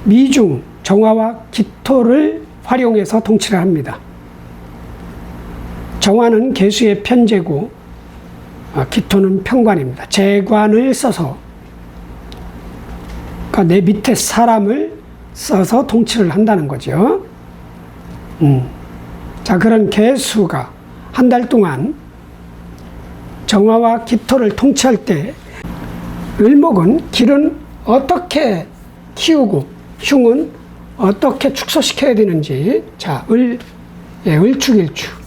미중, 정화와 기토를 활용해서 통치를 합니다. 정화는 개수의 편재고 기토는 편관입니다. 재관을 써서, 그러니까 내 밑에 사람을 써서 통치를 한다는 거죠. 자, 그런 개수가 한 달 동안 정화와 기토를 통치할 때 을목은 길은 어떻게 키우고 흉은 어떻게 축소시켜야 되는지, 자, 을축일주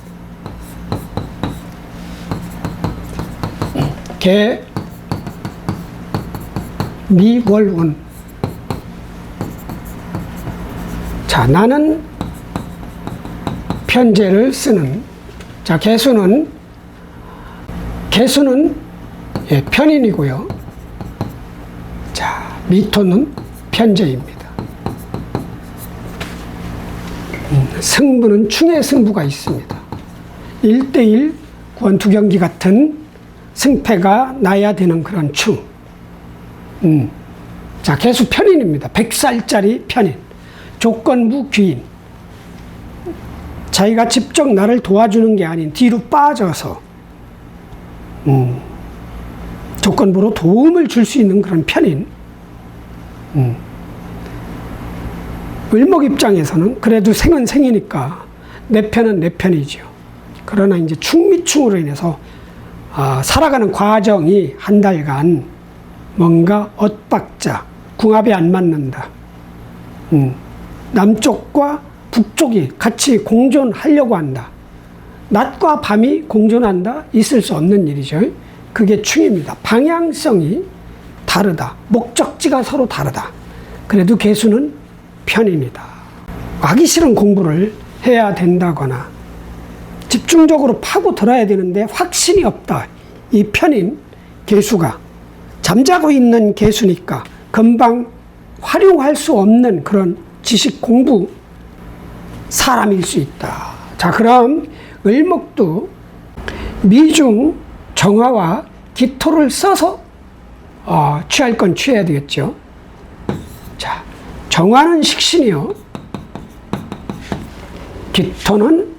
개 미월운. 자, 나는 편재를 쓰는, 자, 개수는 편인이고요. 자, 미토는 편재입니다. 승부는 충의 승부가 있습니다. 1대1 권투경기 같은 승패가 나야 되는 그런 충. 자, 개수 편인입니다. 100살짜리 편인. 조건부 귀인. 자기가 직접 나를 도와주는 게 아닌 뒤로 빠져서 조건부로 도움을 줄 수 있는 그런 편인. 을목 입장에서는 그래도 생은 생이니까 내 편은 내 편이죠. 그러나 이제 충미충으로 인해서 살아가는 과정이 한 달간 뭔가 엇박자, 궁합이 안 맞는다. 남쪽과 북쪽이 같이 공존하려고 한다. 낮과 밤이 공존한다? 있을 수 없는 일이죠. 그게 충입니다. 방향성이 다르다. 목적지가 서로 다르다. 그래도 개수는 편입니다. 하기 싫은 공부를 해야 된다거나 집중적으로 파고 들어야 되는데 확신이 없다. 이 편인 개수가 잠자고 있는 개수니까 금방 활용할 수 없는 그런 지식 공부 사람일 수 있다. 자, 그럼 을목도 미중 정화와 기토를 써서 취할 건 취해야 되겠죠. 자, 정화는 식신이요, 기토는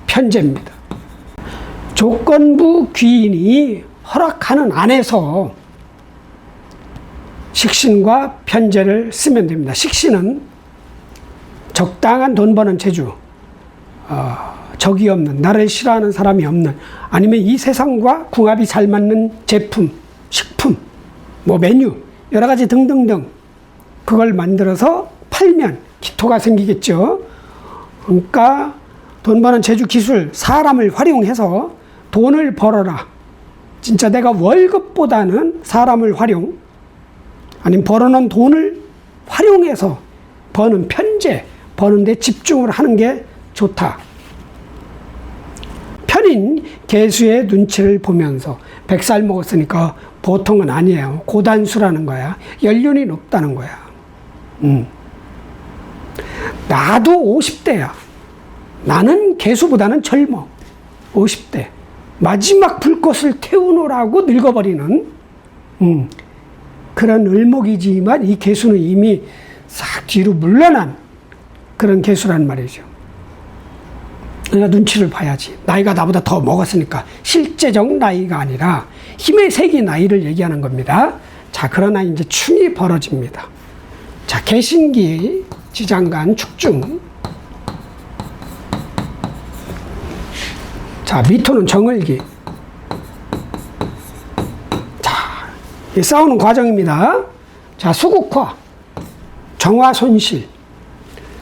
편재입니다. 조건부 귀인이 허락하는 안에서 식신과 편재를 쓰면 됩니다. 식신은 적당한 돈 버는 재주, 적이 없는, 나를 싫어하는 사람이 없는, 아니면 이 세상과 궁합이 잘 맞는 제품, 식품, 메뉴, 여러 가지 등등등, 그걸 만들어서 팔면 기토가 생기겠죠. 그러니까 돈 버는 재주, 기술, 사람을 활용해서 돈을 벌어라. 진짜 내가 월급보다는 사람을 아니면 벌어놓은 돈을 활용해서 버는 편재, 버는데 집중을 하는 게 좋다. 편인 개수의 눈치를 보면서 100살 먹었으니까 보통은 아니에요. 고단수라는 거야. 연륜이 높다는 거야. 나도 50대야. 나는 개수보다는 젊어. 50대. 마지막 불꽃을 태우느라고 늙어버리는 그런 을목이지만 이 개수는 이미 싹 뒤로 물러난 그런 개수란 말이죠. 그러니까 눈치를 봐야지. 나이가 나보다 더 먹었으니까 실제적 나이가 아니라 힘의 색이 나이를 얘기하는 겁니다. 자, 그러나 이제 충이 벌어집니다. 자, 개신기 지장간 축중. 자, 미토는 정을기. 자, 이 싸우는 과정입니다. 자, 수국화, 정화손실,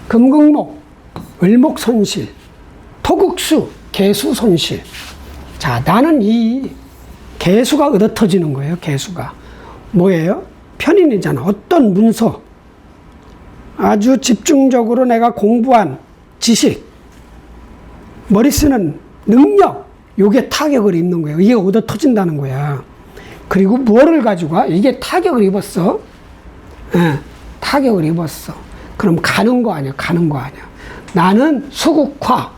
금극목, 을목손실, 토국수, 개수손실. 자, 나는 이 개수가 얻어터지는 거예요. 개수가 뭐예요? 편인이잖아. 어떤 문서, 아주 집중적으로 내가 공부한 지식, 머리 쓰는 능력, 요게 타격을 입는 거예요. 이게 얻어터진다는 거야. 그리고 뭐를 가지고 와? 이게 타격을 입었어. 예, 타격을 입었어. 그럼 가는 거 아니야. 가는 거 아니야. 나는 수국화,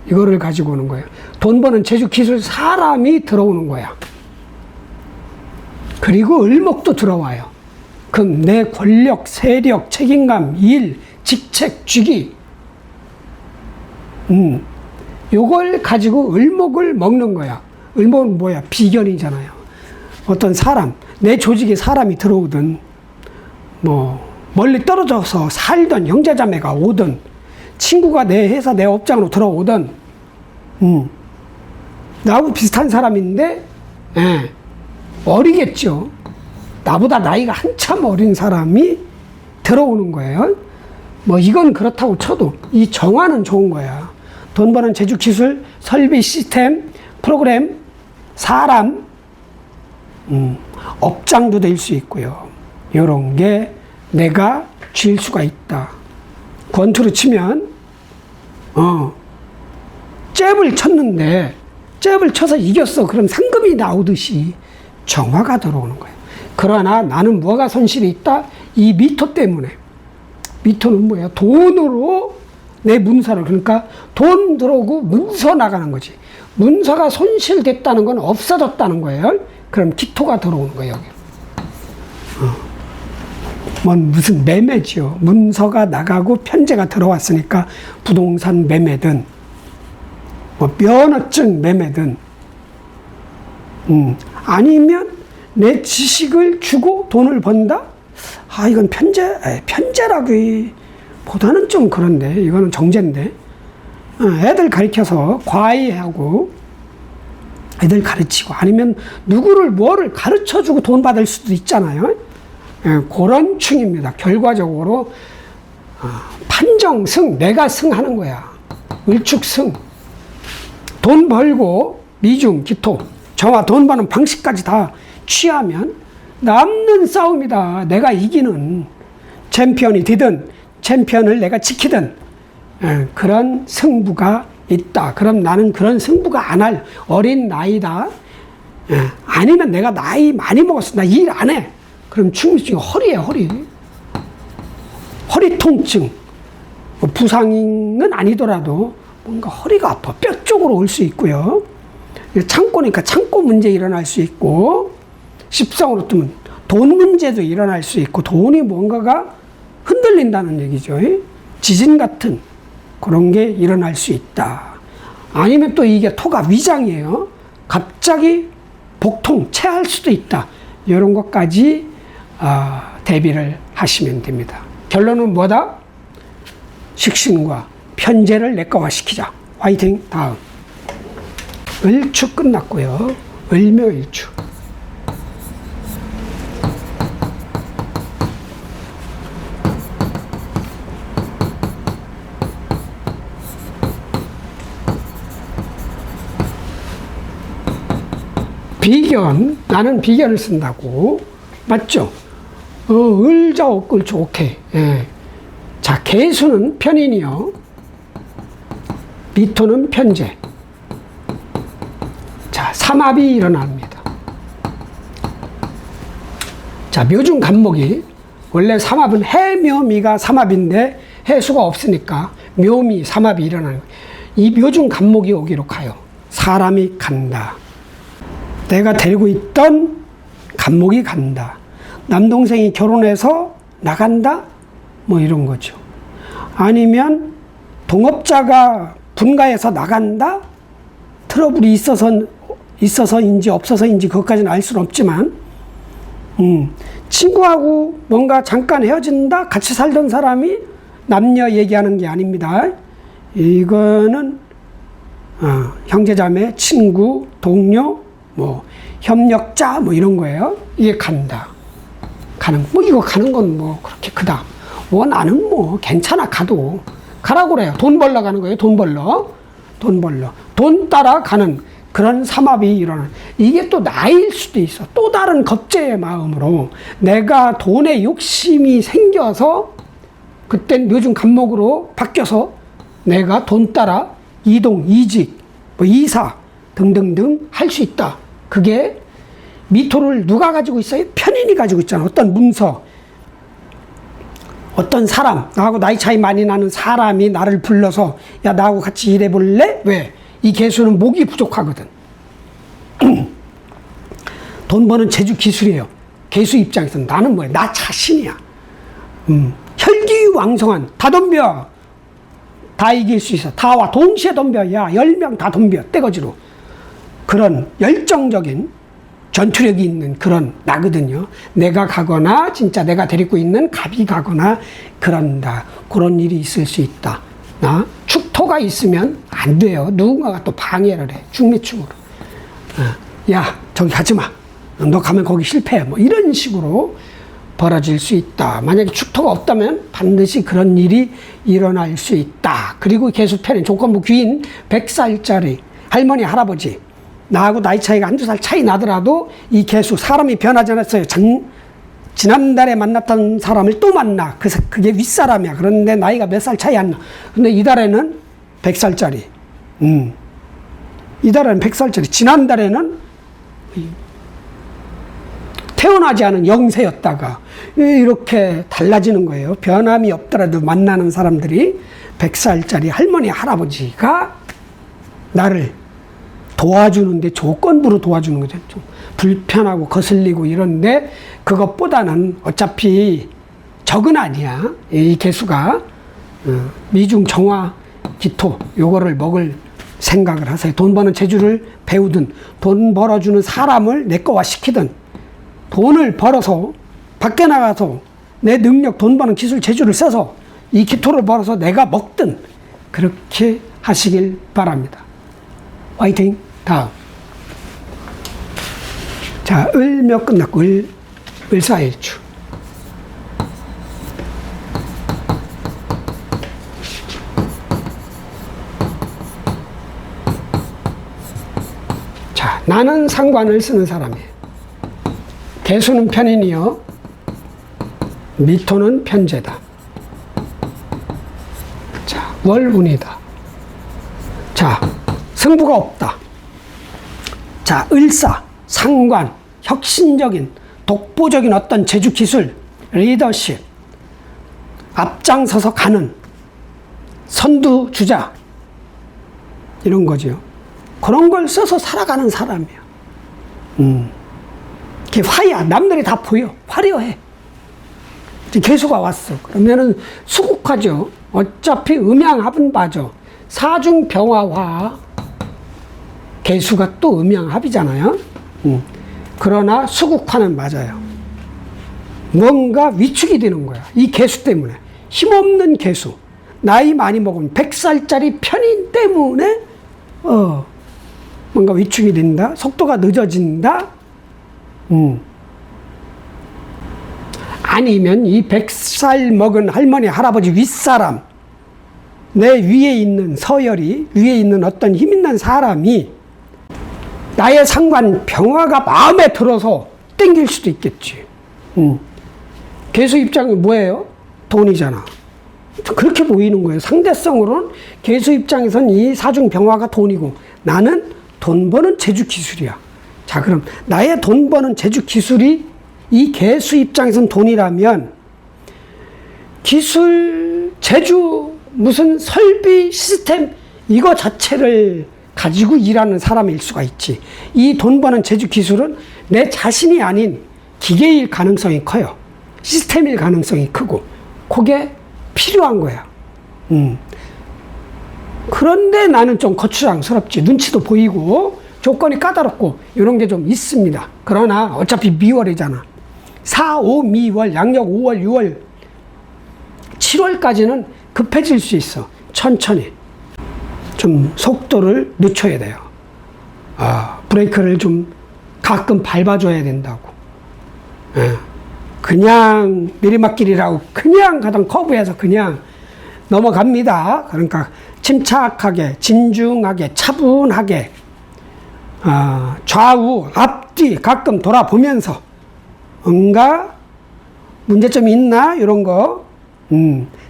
이거를 가지고 오는 거예요. 돈 버는 재주, 기술, 사람이 들어오는 거야. 그리고 을목도 들어와요. 그럼 내 권력, 세력, 책임감, 일, 직책, 직위, 요걸 가지고 을목을 먹는 거야. 을목은 뭐야? 비견이잖아요. 어떤 사람, 내 조직에 사람이 들어오든, 뭐 멀리 떨어져서 살던 형제자매가 오든, 친구가 내 회사, 내 업장으로 들어오든, 나하고 비슷한 사람인데, 예, 어리겠죠. 나보다 나이가 한참 어린 사람이 들어오는 거예요. 뭐 이건 그렇다고 쳐도 이 정화는 좋은 거야. 돈 버는 재주, 기술, 설비, 시스템, 프로그램, 사람, 업장도 될 수 있고요. 이런 게 내가 쥘 수가 있다. 권투로 치면 잽을 쳤는데 잽을 쳐서 이겼어. 그럼 상금이 나오듯이 정화가 들어오는 거예요. 그러나 나는 뭐가 손실이 있다? 이 미토 때문에. 미토는 뭐야? 돈으로 내 문서를, 그러니까 돈 들어오고 문서 나가는 거지. 문서가 손실됐다는 건 없어졌다는 거예요. 그럼 기토가 들어오는 거예요, 여기. 무슨 매매지요. 문서가 나가고 편제가 들어왔으니까 부동산 매매든, 뭐 면허증 매매든, 아니면 내 지식을 주고 돈을 번다? 아, 이건 편제라기 보다는 좀 그런데, 이거는 정제인데. 애들 가르쳐서 과외하고 애들 가르치고, 아니면 누구를 뭐를 가르쳐 주고 돈 받을 수도 있잖아요. 그런 충입니다. 결과적으로 판정승, 내가 승하는 거야. 을축승. 돈 벌고 미중, 기토, 정화, 돈 버는 방식까지 다 취하면 남는 싸움이다. 내가 이기는, 챔피언이 되든 챔피언을 내가 지키든 그런 승부가 있다. 그럼 나는 그런 승부가 안 할 어린 나이다. 아니면 내가 나이 많이 먹었어. 나 일 안 해. 그럼 충치가 허리야, 허리. 허리 통증. 뭐 부상은 아니더라도 뭔가 허리가 아파. 뼈 쪽으로 올 수 있고요. 창고니까 창고 문제 일어날 수 있고, 십성으로 뜨면 돈 문제도 일어날 수 있고, 돈이 뭔가가 흔들린다는 얘기죠. 지진 같은 그런 게 일어날 수 있다. 아니면 또 이게 토가 위장이에요. 갑자기 복통, 체할 수도 있다. 이런 것까지 대비를 하시면 됩니다. 결론은 뭐다? 식신과 편제를 내과화시키자. 화이팅! 다음. 을축 끝났고요. 을묘일축. 비견, 나는 비견을 쓴다고. 맞죠? 을자, 옥을축, 오케이. 예. 자, 개수는 편인이요. 미토는 편제. 자, 삼합이 일어납니다. 자, 묘중 간목이, 원래 삼합은 해묘미가 삼합인데 해수가 없으니까 묘미, 삼합이 일어나는 거예요. 이 묘중 간목이 오기로 가요. 사람이 간다. 내가 데리고 있던 간목이 간다. 남동생이 결혼해서 나간다? 뭐 이런 거죠. 아니면 동업자가 분가해서 나간다? 트러블이 있어서인지 없어서인지 그것까지는 알 수는 없지만, 친구하고 뭔가 잠깐 헤어진다? 같이 살던 사람이 남녀 얘기하는 게 아닙니다. 이거는 형제자매, 친구, 동료, 뭐 협력자 뭐 이런 거예요. 이게 간다. 이거 가는 건 뭐 그렇게 크다. 나는 뭐 괜찮아, 가라고 그래요. 돈 벌러 가는 거예요. 돈 벌러. 돈 따라 가는 그런 삼합이 일어나는. 이게 또 나일 수도 있어. 또 다른 겁제의 마음으로 내가 돈에 욕심이 생겨서 그땐 요즘 간목으로 바뀌어서 내가 돈 따라 이동, 이직, 뭐 이사 등등등 할 수 있다. 그게 미토를 누가 가지고 있어요? 편인이 가지고 있잖아. 어떤 문서, 어떤 사람, 나하고 나이 차이 많이 나는 사람이 나를 불러서 야, 나하고 같이 일해볼래? 왜? 이 개수는 목이 부족하거든. 돈 버는 재주 기술이에요. 개수 입장에서는 나는 뭐야? 나 자신이야. 혈기왕성한, 다 덤벼. 다 이길 수 있어. 다와 동시에 덤벼. 야, 10명 다 덤벼. 떼거지로. 그런 열정적인 전투력이 있는 그런 나거든요. 내가 가거나 진짜 내가 데리고 있는 갑이 가거나 그런다. 그런 일이 있을 수 있다. 축토가 있으면 안 돼요. 누군가가 또 방해를 해. 중매충으로. 야, 저기 가지 마. 너 가면 거기 실패해. 뭐 이런 식으로 벌어질 수 있다. 만약에 축토가 없다면 반드시 그런 일이 일어날 수 있다. 그리고 개수편인 조건부 귀인 100살짜리 할머니, 할아버지, 나하고 나이 차이가 한두 살 차이 나더라도 이 개수, 사람이 변하지 않았어요. 지난달에 만났던 사람을 또 만나. 그게 윗사람이야. 그런데 나이가 몇 살 차이 안 나. 근데 이달에는 100살짜리. 이달에는 100살짜리. 지난달에는 태어나지 않은 영세였다가 이렇게 달라지는 거예요. 변함이 없더라도 만나는 사람들이 100살짜리 할머니, 할아버지가 나를 도와주는데 조건부로 도와주는 거죠. 좀 불편하고 거슬리고 이런데 그것보다는 어차피 적은 아니야. 이 개수가 미중 정화 기토 요거를 먹을 생각을 하세요. 돈 버는 재주를 배우든 돈 벌어주는 사람을 내 거화 시키든 돈을 벌어서 밖에 나가서 내 능력, 돈 버는 기술, 재주를 써서 이 기토를 벌어서 내가 먹든 그렇게 하시길 바랍니다. 화이팅! 다음. 자, 을묘 끝났고, 을사일주. 자, 나는 상관을 쓰는 사람이에요. 개수는 편인이요. 미토는 편재다. 자, 월운이다. 자, 승부가 없다. 자, 을사, 상관, 혁신적인, 독보적인 어떤 재주 기술, 리더십, 앞장서서 가는 선두주자, 이런 거죠. 그런 걸 써서 살아가는 사람이에요. 그게 화야. 남들이 다 보여. 화려해. 개수가 왔어. 그러면은 수국하죠. 어차피 음양합은 맞아. 사중병화화. 개수가 또 음양합이잖아요. 그러나 수국화는 맞아요. 뭔가 위축이 되는 거야. 이 개수 때문에. 힘없는 개수. 나이 많이 먹은 100살짜리 편인 때문에 뭔가 위축이 된다. 속도가 늦어진다. 아니면 이 100살 먹은 할머니, 할아버지 윗사람, 내 위에 있는 서열이, 위에 있는 어떤 힘 있는 사람이 나의 상관 병화가 마음에 들어서 땡길 수도 있겠지. 개수 입장이 뭐예요? 돈이잖아. 그렇게 보이는 거예요. 상대성으로는 개수 입장에선 이 사중 병화가 돈이고 나는 돈 버는 재주 기술이야. 자, 그럼 나의 돈 버는 재주 기술이 이 개수 입장에선 돈이라면 기술, 재주, 무슨 설비, 시스템 이거 자체를 가지고 일하는 사람일 수가 있지. 이 돈 버는 재주 기술은 내 자신이 아닌 기계일 가능성이 커요. 시스템일 가능성이 크고, 그게 필요한 거야. 그런데 나는 좀 거추장스럽지. 눈치도 보이고, 조건이 까다롭고, 이런 게 좀 있습니다. 그러나 어차피 미월이잖아. 4, 5, 미월, 양력 5월, 6월, 7월까지는 급해질 수 있어. 천천히. 좀 속도를 늦춰야 돼요. 브레이크를 좀 가끔 밟아줘야 된다고. 예. 그냥 내리막길이라고 그냥 가던 커브에서 그냥 넘어갑니다. 그러니까 침착하게, 진중하게, 차분하게, 좌우, 앞뒤 가끔 돌아보면서 뭔가 문제점이 있나? 이런 거,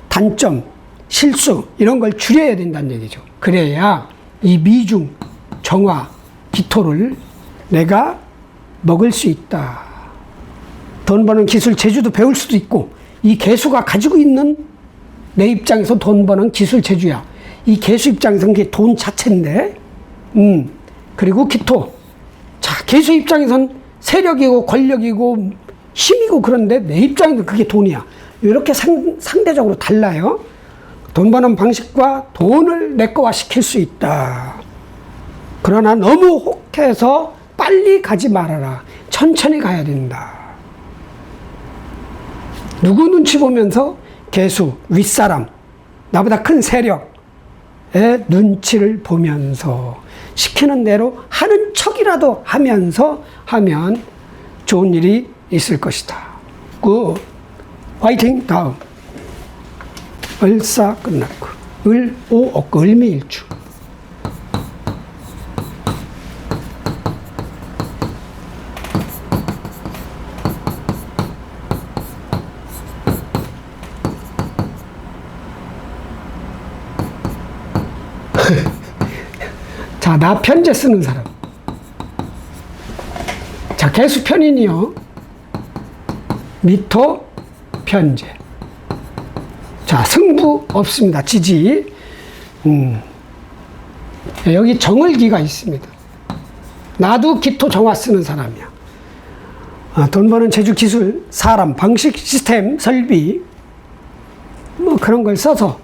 단점, 실수, 이런 걸 줄여야 된다는 얘기죠. 그래야 이 미중, 정화, 기토를 내가 먹을 수 있다. 돈 버는 기술 재주도 배울 수도 있고, 이 개수가 가지고 있는 내 입장에서 돈 버는 기술 재주야. 이 개수 입장에서는 그게 돈 자체인데, 그리고 기토. 자, 개수 입장에선 세력이고 권력이고 힘이고 그런데 내 입장에서 그게 돈이야. 이렇게 상대적으로 달라요. 돈 버는 방식과 돈을 내 거화 시킬 수 있다. 그러나 너무 혹해서 빨리 가지 말아라. 천천히 가야 된다. 누구 눈치 보면서 개수, 윗사람, 나보다 큰 세력의 눈치를 보면서 시키는 대로 하는 척이라도 하면서 하면 좋은 일이 있을 것이다. 굿. 화이팅. 다음. 을사 끝났고, 을, 오, 없고, 을미일주. 자, 나 편제 쓰는 사람. 자, 개수 편인이요. 미토 편제. 자, 승부 없습니다. 지지. 여기 정을기가 있습니다. 나도 기토 정화 쓰는 사람이야. 돈 버는 재주, 기술, 사람, 방식, 시스템, 설비, 뭐 그런 걸 써서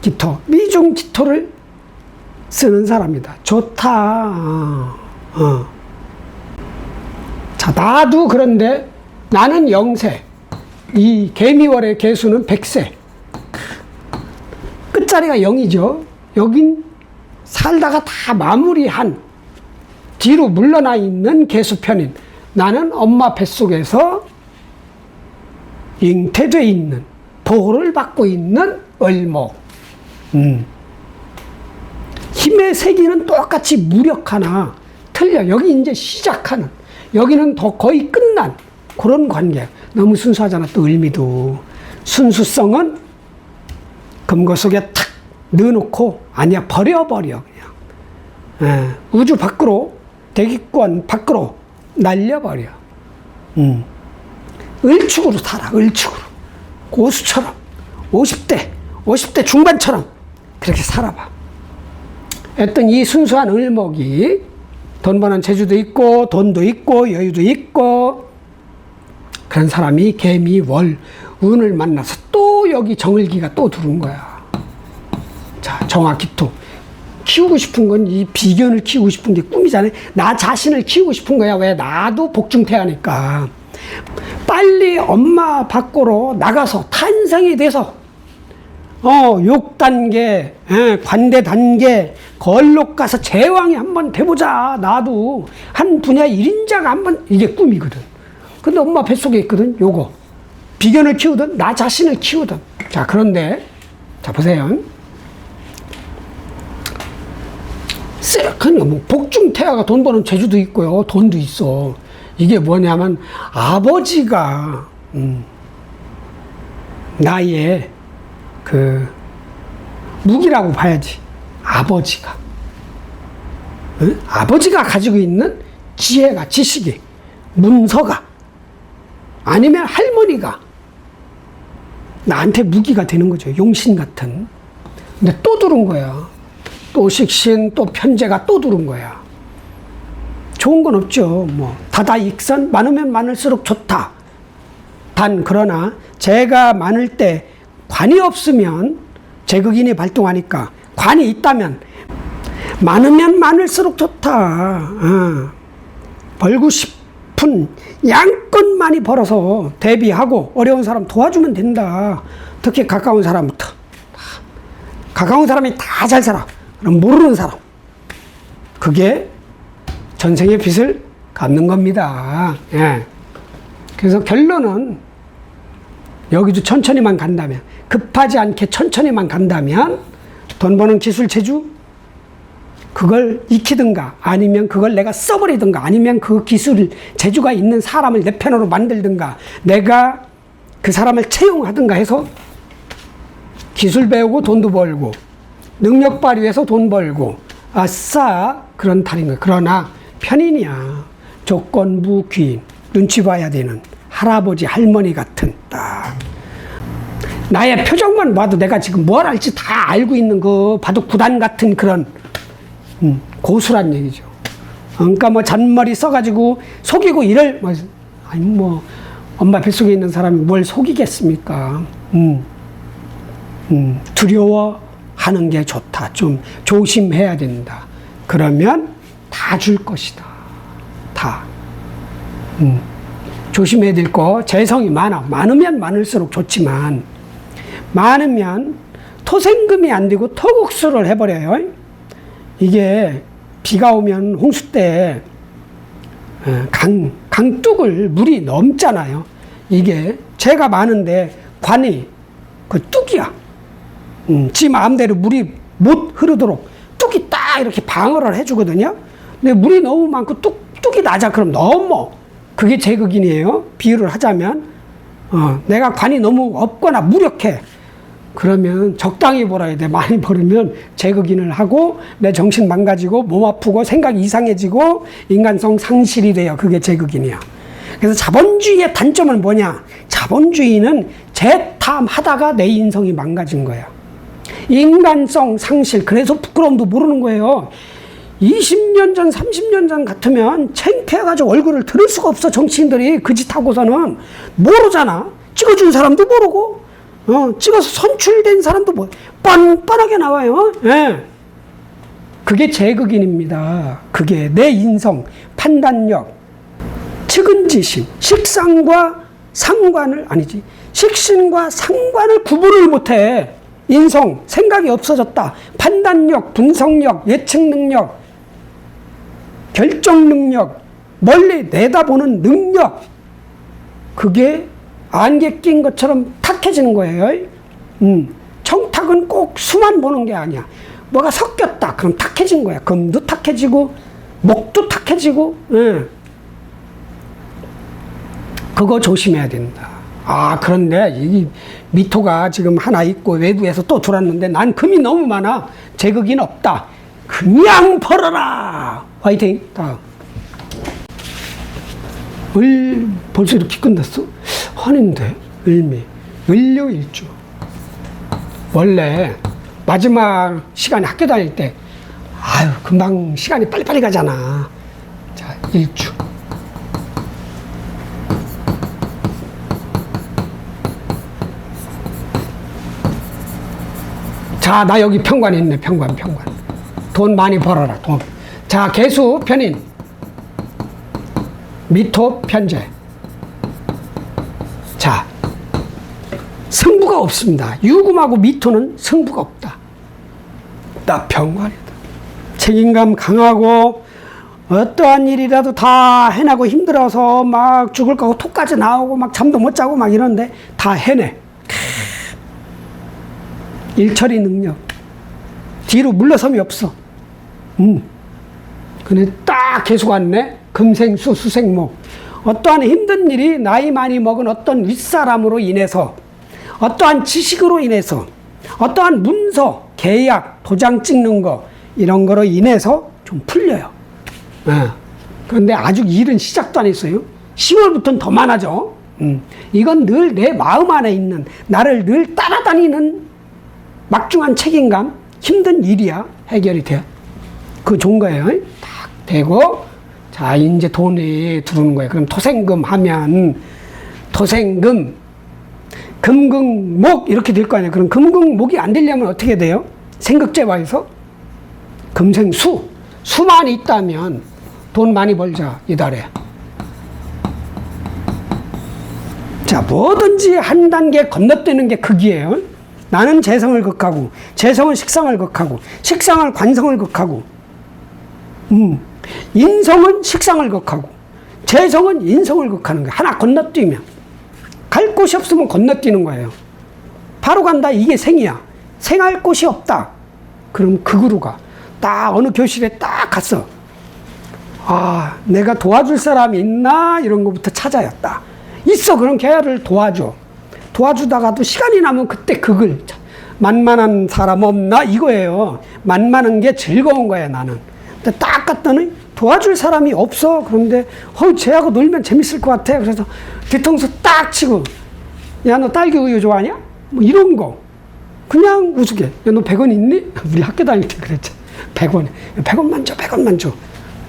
기토, 미중 기토를 쓰는 사람이다. 좋다. 자, 나도 그런데 나는 영세. 이 개미월의 개수는 백세. 끝자리가 0이죠. 여긴 살다가 다 마무리한 뒤로 물러나 있는 개수편인 나는 엄마 뱃속에서 잉태되어 있는 보호를 받고 있는 을목. 힘의 세기는 똑같이 무력하나 틀려. 여기 이제 시작하는, 여기는 더 거의 끝난 그런 관계. 너무 순수하잖아. 또 을미도 순수성은 금고 속에 탁 넣어놓고 아니야, 버려버려 그냥. 우주 밖으로, 대기권 밖으로 날려버려. 을축으로 살아. 을축으로 고수처럼 50대 중반처럼 그렇게 살아봐. 어떤 이 순수한 을목이 돈 버는 재주도 있고 돈도 있고 여유도 있고 그런 사람이 개미, 월, 운을 만나서 또 여기 정을기가 또 들어온 거야. 자, 정화기토. 키우고 싶은 건 이 비견을 키우고 싶은 게 꿈이잖아요. 나 자신을 키우고 싶은 거야. 왜? 나도 복중태하니까. 빨리 엄마 밖으로 나가서 탄생이 돼서 6단계, 관대 단계, 걸록 가서 제왕이 한번 돼보자. 나도 한 분야 1인자가 한번, 이게 꿈이거든. 근데 엄마 뱃속에 있거든, 요거. 비견을 키우든, 나 자신을 키우든. 자, 그런데, 자, 보세요. 뭐 복중태아가 돈 버는 재주도 있고요. 돈도 있어. 이게 뭐냐면, 아버지가, 나의 무기라고 봐야지. 아버지가. 응? 아버지가 가지고 있는 지혜가, 지식이, 문서가, 아니면 할머니가 나한테 무기가 되는 거죠. 용신 같은. 근데 또 들은 거야. 또 식신, 또 편제가 또 들은 거야. 좋은 건 없죠. 뭐 다다익선, 많으면 많을수록 좋다. 단 그러나 제가 많을 때 관이 없으면 제극인이 발동하니까, 관이 있다면 많으면 많을수록 좋다. 벌고 싶은 양껏 많이 벌어서 대비하고 어려운 사람 도와주면 된다. 특히 가까운 사람부터. 가까운 사람이 다 잘 살아. 그럼 모르는 사람, 그게 전생의 빚을 갚는 겁니다. 예. 그래서 결론은 여기도 천천히만 간다면, 급하지 않게 천천히만 간다면 돈 버는 기술 재주, 그걸 익히든가 아니면 그걸 내가 써버리든가 아니면 그 기술 재주가 있는 사람을 내 편으로 만들든가 내가 그 사람을 채용하든가 해서 기술 배우고 돈도 벌고 능력 발휘해서 돈 벌고, 아싸, 그런 탈인 거야. 그러나 편인이야. 조건부 귀인, 눈치 봐야 되는 할아버지 할머니 같은, 딱 나의 표정만 봐도 내가 지금 뭘 할지 다 알고 있는 거 봐도 구단 같은 그런 고수란 얘기죠. 그러니까 뭐 잔머리 써가지고 속이고 이럴, 아니 뭐 엄마 뱃속에 있는 사람이 뭘 속이겠습니까? 두려워하는 게 좋다. 좀 조심해야 된다. 그러면 다 줄 것이다. 다. 조심해야 될 거, 재성이 많아. 많으면 많을수록 좋지만, 많으면 토생금이 안 되고 토국수를 해버려요. 이게 비가 오면 홍수 때 강둑을 물이 넘잖아요. 이게 재가 많은데 관이 그 뚝이야. 지 마음대로 물이 못 흐르도록 뚝이 딱 이렇게 방어를 해주거든요. 근데 물이 너무 많고 뚝이 낮아. 그럼 넘어. 그게 제극인이에요. 비유를 하자면, 내가 관이 너무 없거나 무력해. 그러면 적당히 벌어야 돼. 많이 벌으면 제극인을 하고 내 정신 망가지고 몸 아프고 생각이 이상해지고 인간성 상실이 돼요. 그게 제극인이야. 그래서 자본주의의 단점은 뭐냐? 자본주의는 재탐하다가 내 인성이 망가진 거야. 인간성 상실. 그래서 부끄러움도 모르는 거예요. 20년 전, 30년 전 같으면 창피해가지고 얼굴을 들을 수가 없어. 정치인들이 그 짓 하고서는 모르잖아. 찍어준 사람도 모르고, 찍어서 선출된 사람도 뭐 뻔뻔하게 나와요. 예. 그게 제극인입니다. 그게 내 인성, 판단력, 측은지심, 식상과 상관을, 아니지, 식신과 상관을 구분을 못해. 인성, 생각이 없어졌다. 판단력, 분석력, 예측 능력, 결정 능력, 멀리 내다보는 능력, 그게 안개 낀 것처럼 탁해지는 거예요. 청탁은 꼭 수만 보는 게 아니야. 뭐가 섞였다. 그럼 탁해진 거야. 금도 탁해지고, 목도 탁해지고, 그거 조심해야 된다. 그런데 이 미토가 지금 하나 있고 외부에서 또 들어왔는데 난 금이 너무 많아. 제극인 없다. 그냥 벌어라. 화이팅. 다음. 벌써 이렇게 끝났어? 아닌데. 을미. 을료일주. 원래 마지막 시간에 학교 다닐 때 금방 시간이 빨리빨리 가잖아. 자, 일주. 자, 나 여기 편관 있네. 편관. 돈 많이 벌어라. 돈. 자, 개수 편인. 미토 편재. 자, 승부가 없습니다. 유금하고 미토는 승부가 없다. 나 편관이다. 책임감 강하고 어떠한 일이라도 다 해내고 힘들어서 막 죽을 거고 톡까지 나오고 막 잠도 못 자고 막 이러는데 다 해내. 일처리 능력. 뒤로 물러섬이 없어. 근데 딱 개수가 왔네. 금생수 수생목. 어떠한 힘든 일이 나이 많이 먹은 어떤 윗사람으로 인해서, 어떠한 지식으로 인해서, 어떠한 문서, 계약, 도장 찍는 거, 이런 거로 인해서 좀 풀려요. 그런데 아직 일은 시작도 안 했어요. 10월부터는 더 많아져. 이건 늘 내 마음 안에 있는, 나를 늘 따라다니는 막중한 책임감, 힘든 일이야. 해결이 돼. 그거 좋은 거예요. 딱 되고, 자, 이제 돈이 들어오는 거예요. 그럼 토생금 하면, 토생금, 금금목 이렇게 될 거 아니에요. 그럼 금금목이 안 되려면 어떻게 돼요? 생극제화에서 금생수, 수만 있다면 돈 많이 벌자, 이달에. 자, 뭐든지 한 단계 건너뛰는 게 극이에요. 나는 재성을 극하고, 재성은 식상을 극하고, 식상을 관성을 극하고, 인성은 식상을 극하고, 재성은 인성을 극하는 거예요. 하나 건너뛰면. 갈 곳이 없으면 건너뛰는 거예요. 바로 간다, 이게 생이야. 생할 곳이 없다. 그럼 극으로 가. 딱 어느 교실에 딱 갔어. 아, 내가 도와줄 사람이 있나? 이런 것부터 찾아야 딱. 있어. 그럼 걔를 도와줘. 도와주다가도 시간이 나면 그때 극을. 만만한 사람 없나? 이거예요. 만만한 게 즐거운 거야, 나는. 근데 딱 갔더니 도와줄 사람이 없어. 그런데, 쟤하고 놀면 재밌을 것 같아. 그래서 뒤통수 딱 치고, 야, 너 딸기 우유 좋아하냐? 뭐 이런 거. 그냥 우습게. 야, 너 100원 있니? 우리 학교 다닐 때 그랬지. 100원. 100원만 줘, 100원만 줘.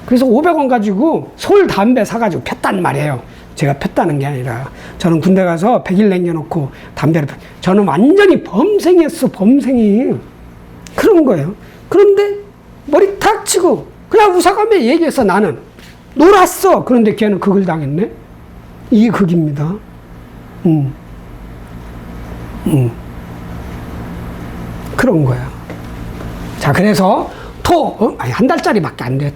그래서 500원 가지고 솔 담배 사가지고 폈단 말이에요. 제가 폈다는 게 아니라. 저는 군대 가서 100일 남겨놓고 담배를 폈. 저는 완전히 범생이었어, 범생이. 그런 거예요. 그런데 머리 탁 치고 그냥 우사가며 얘기해서 나는 놀았어. 그런데 걔는 극을 당했네. 이게 극입니다. 그런 거야. 자, 그래서 한 달짜리밖에 안 돼.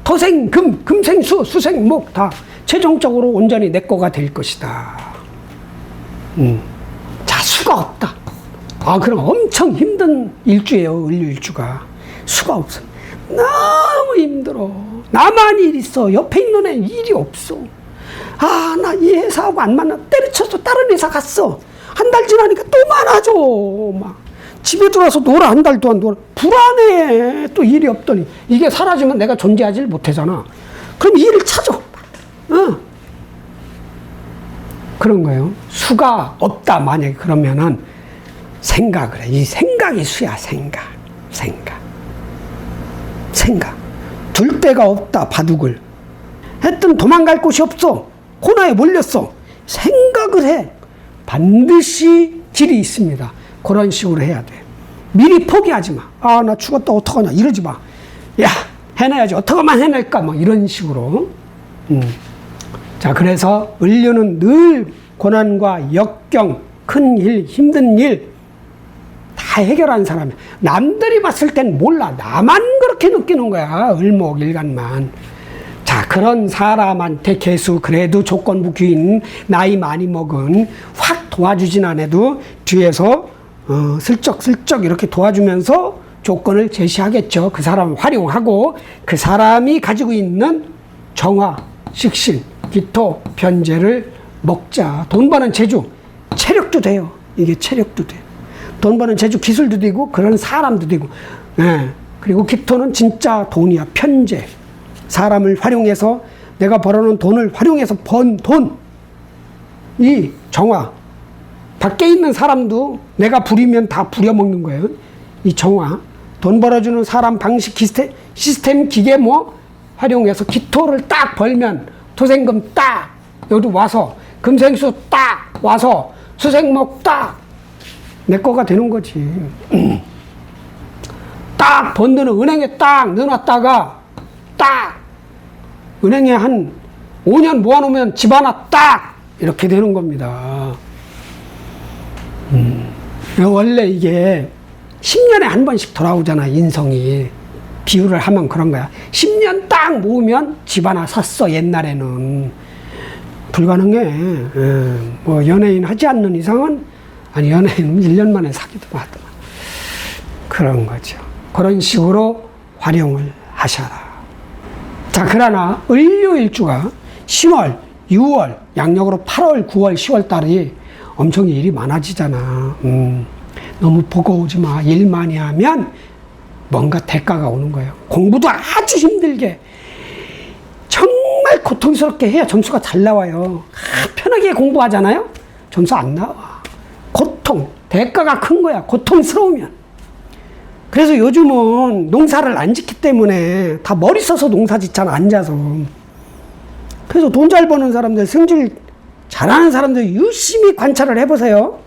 토생, 금생, 수생, 목 다 최종적으로 온전히 내 거가 될 것이다. 자, 수가 없다. 아, 그럼 엄청 힘든 일주예요. 을류일주가. 수가 없어. 너무 힘들어. 나만 일 있어. 옆에 있는 애 일이 없어. 아, 나 이 회사하고 안 만나. 때려쳐서 다른 회사 갔어. 한 달 지나니까 또 많아져. 막. 집에 들어와서 놀아. 한 달 동안 놀아. 불안해. 또 일이 없더니. 이게 사라지면 내가 존재하지 못하잖아. 그럼 일을 찾아. 그런 거예요. 수가 없다. 만약에 그러면은 생각을 해. 이 생각이 수야. 생각. 둘 데가 없다. 바둑을. 하여튼 도망갈 곳이 없어. 코너에 몰렸어. 생각을 해. 반드시 길이 있습니다. 그런 식으로 해야 돼. 미리 포기하지 마. 아, 나 죽었다 어떡하냐 이러지 마. 야, 해내야지. 어떡하면 해낼까 뭐 이런 식으로. 자, 그래서 을류는 늘 고난과 역경, 큰 일, 힘든 일 다 해결하는 사람이야. 남들이 봤을 땐 몰라. 나만 그렇게 느끼는 거야. 을목일간만. 자, 그런 사람한테 개수, 그래도 조건부 귀인, 나이 많이 먹은, 확 도와주진 않아도 뒤에서 슬쩍슬쩍 이렇게 도와주면서 조건을 제시하겠죠. 그 사람을 활용하고 그 사람이 가지고 있는 정화, 식신, 기토, 변제를 먹자. 돈 버는 재주, 체력도 돼요. 이게 체력도 돼요. 돈 버는 재주, 기술도 되고 그런 사람도 되고. 네. 그리고 기토는 진짜 돈이야. 편재. 사람을 활용해서 내가 벌어놓은 돈을 활용해서 번 돈. 이 정화. 밖에 있는 사람도 내가 부리면 다 부려먹는 거예요. 이 정화. 돈 벌어주는 사람 방식, 시스템, 기계 뭐 활용해서 기토를 딱 벌면 토생금 딱 여기 와서 금생수 딱 와서 수생목 딱 내 거가 되는 거지. 딱 번 돈을 은행에 딱 넣어놨다가 딱 은행에 한 5년 모아놓으면 집 하나 딱 이렇게 되는 겁니다. 원래 이게 10년에 한 번씩 돌아오잖아, 인성이. 비유를 하면 그런 거야. 10년 딱 모으면 집 하나 샀어, 옛날에는. 불가능해. 뭐 연예인 하지 않는 이상은, 아니, 연예인은 1년 만에 사기도 하더만. 그런 거죠. 그런 식으로 활용을 하셔라. 자, 그러나 을류일주가 10월, 6월, 양력으로 8월, 9월, 10월 달이 엄청 일이 많아지잖아. 너무 버거우지 마. 일 많이 하면 뭔가 대가가 오는 거예요. 공부도 아주 힘들게 정말 고통스럽게 해야 점수가 잘 나와요. 편하게 공부하잖아요. 점수 안 나와. 고통, 대가가 큰 거야. 고통스러우면. 그래서 요즘은 농사를 안 짓기 때문에 다 머리 써서 농사 짓잖아, 앉아서. 그래서 돈 잘 버는 사람들, 성질 잘하는 사람들 열심히 관찰을 해보세요.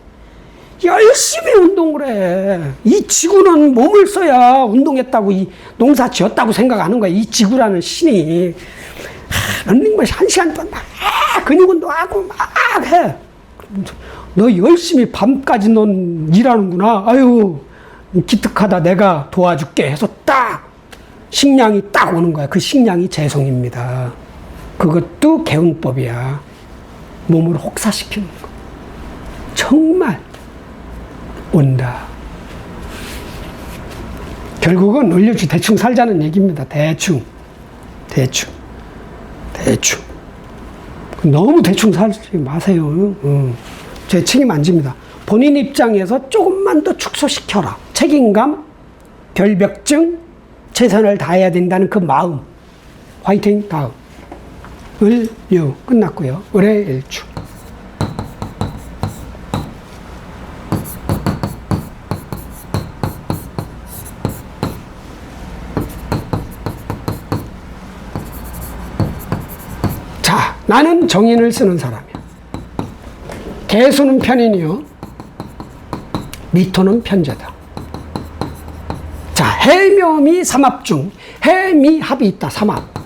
열심히 운동을 해. 이 지구는 몸을 써야 운동했다고, 이 농사 지었다고 생각하는 거야. 이 지구라는 신이. 런닝머신 1시간 동안 막 근육 운동하고 막 해. 너 열심히 밤까지 넌 일하는구나. 아유, 기특하다. 내가 도와줄게 해서 딱 식량이 딱 오는 거야. 그 식량이 재성입니다. 그것도 개운법이야. 몸을 혹사시키는 거. 정말 온다. 결국은 올려주 대충 살자는 얘기입니다. 대충. 너무 대충 살지 마세요. 제 책임 안 집니다. 본인 입장에서 조금만 더 축소시켜라. 책임감, 결벽증, 최선을 다해야 된다는 그 마음. 화이팅. 다음. 을유 끝났고요. 을의 일축. 자, 나는 정인을 쓰는 사람이야. 개수는 편인이요. 미토는 편제다. 자, 해묘미 삼합 중 해미합이 있다. 삼합.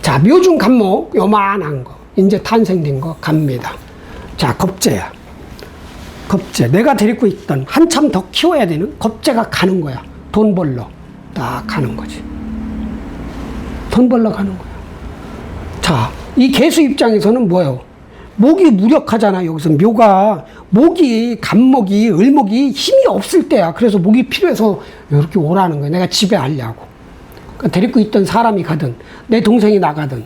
자, 묘중 간목 요만한 거 이제 탄생된 거 갑니다. 자, 겁재야. 겁재. 내가 데리고 있던 한참 더 키워야 되는 겁재가 가는 거야. 돈 벌러 딱 가는 거지. 돈 벌러 가는 거야. 자, 이 개수 입장에서는 뭐예요? 목이 무력하잖아. 여기서 묘가 목이 간목이 을목이 힘이 없을 때야. 그래서 목이 필요해서 이렇게 오라는 거야. 내가 지배하려고. 그러니까 데리고 있던 사람이 가든 내 동생이 나가든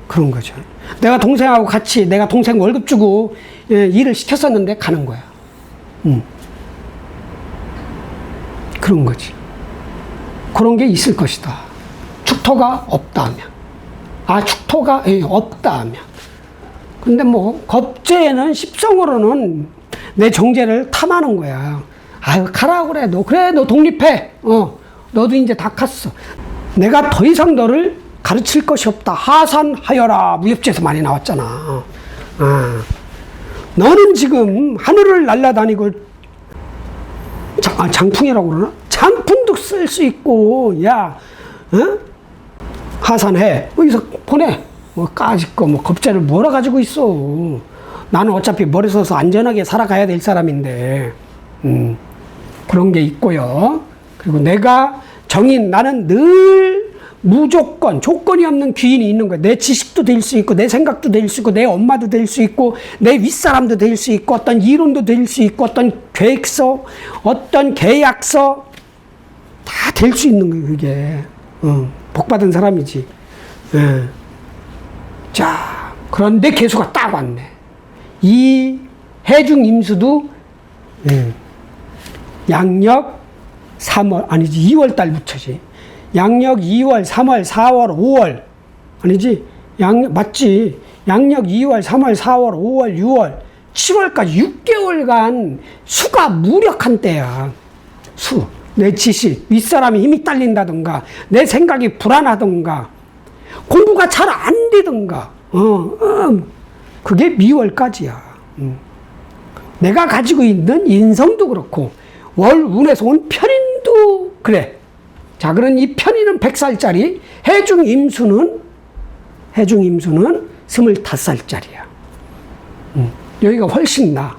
그런 거죠. 내가 동생하고 같이 내가 동생 월급 주고 일을 시켰었는데 가는 거야. 그런 거지. 그런 게 있을 것이다. 축토가 없다 하면. 축토가 없다 하면. 근데 뭐 겁재는 십성으로는 내 정제를 탐하는 거야. 아유, 가라 그래. 너 독립해. 너도 이제 다 컸어. 내가 더 이상 너를 가르칠 것이 없다. 하산하여라. 무협지에서 많이 나왔잖아. 너는 지금 하늘을 날아다니고 장풍이라고 그러나? 장풍도 쓸 수 있고, 야, 하산해. 여기서 보내. 까짓 거, 겁재를 뭐라 가지고 있어. 나는 어차피 머리 써서 안전하게 살아가야 될 사람인데, 그런 게 있고요. 그리고 내가 정인, 나는 늘 무조건, 조건이 없는 귀인이 있는 거야. 내 지식도 될 수 있고, 내 생각도 될 수 있고, 내 엄마도 될 수 있고, 내 윗사람도 될 수 있고, 어떤 이론도 될 수 있고, 어떤 계획서, 어떤 계약서, 다 될 수 있는 거예요, 그게. 복받은 사람이지. 예. 자, 그런데 개수가 딱 왔네. 이 해중 임수도 양력 3월, 아니지, 2월 달부터지. 양력 2월, 3월, 4월, 5월. 아니지, 맞지. 양력 2월, 3월, 4월, 5월, 6월, 7월까지 6개월간 수가 무력한 때야. 수. 내 지식, 윗사람이 힘이 딸린다든가, 내 생각이 불안하든가, 공부가 잘 안 되든가, 그게 미월까지야. 내가 가지고 있는 인성도 그렇고, 월운에서 온 편인도 그래. 자, 그런 이 편인은 100살짜리, 해중 임수는 25살짜리야. 여기가 훨씬 나아.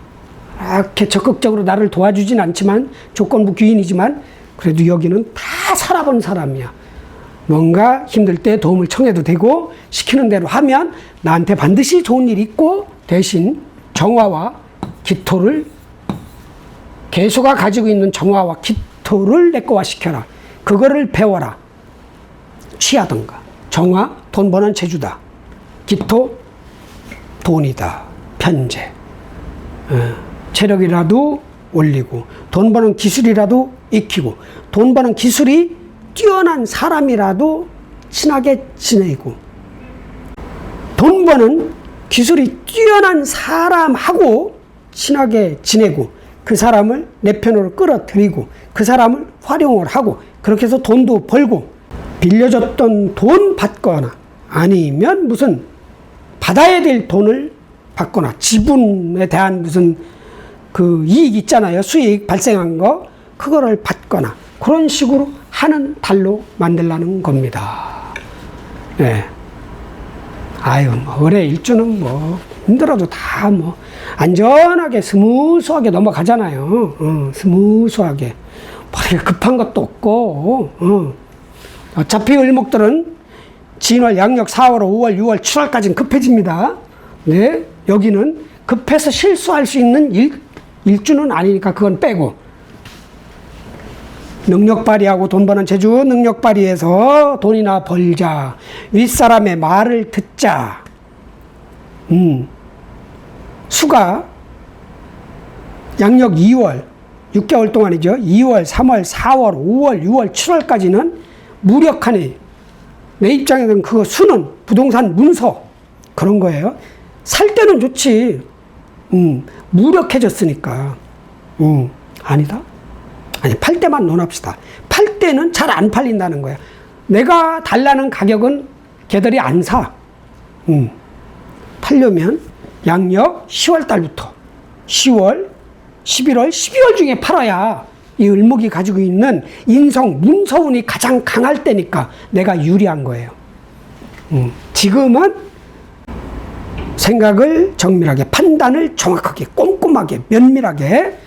이렇게 적극적으로 나를 도와주진 않지만, 조건부 귀인이지만, 그래도 여기는 다 살아본 사람이야. 뭔가 힘들 때 도움을 청해도 되고, 시키는 대로 하면 나한테 반드시 좋은 일이 있고, 대신 정화와 기토를, 개수가 가지고 있는 정화와 기토를 내 거화 시켜라. 그거를 배워라. 취하던가. 정화, 돈 버는 재주다. 기토, 돈이다. 편재. 체력이라도 올리고, 돈 버는 기술이라도 익히고, 돈 버는 기술이 뛰어난 사람이라도 친하게 지내고, 돈 버는 기술이 뛰어난 사람하고 친하게 지내고, 그 사람을 내 편으로 끌어들이고, 그 사람을 활용을 하고, 그렇게 해서 돈도 벌고, 빌려줬던 돈 받거나, 아니면 무슨 받아야 될 돈을 받거나 지분에 대한 무슨 그 이익 있잖아요. 수익 발생한 거 그거를 받거나 그런 식으로 하는 달로 만들라는 겁니다. 네. 아유, 뭐 을의 일주는 뭐 힘들어도 다 뭐 안전하게 스무스하게 넘어가잖아요. 스무스하게 뭐 급한 것도 없고. 어차피 을목들은 진월, 양력, 4월, 5월, 6월, 7월까지는 급해집니다. 네, 여기는 급해서 실수할 수 있는 일주는 아니니까 그건 빼고 능력 발휘하고 돈 버는 재주 능력 발휘해서 돈이나 벌자. 윗사람의 말을 듣자. 수가 양력 2월 6개월 동안이죠. 2월, 3월, 4월, 5월, 6월, 7월까지는 무력하니 내 입장에서는 그거 수는 부동산 문서 그런 거예요. 살 때는 좋지. 무력해졌으니까. 아니다. 아니, 팔 때만 논합시다. 팔 때는 잘 안 팔린다는 거야. 내가 달라는 가격은 걔들이 안 사. 팔려면 양력 10월 달부터 10월, 11월, 12월 중에 팔아야 이 을목이 가지고 있는 인성, 문서운이 가장 강할 때니까 내가 유리한 거예요. 지금은 생각을 정밀하게, 판단을 정확하게, 꼼꼼하게, 면밀하게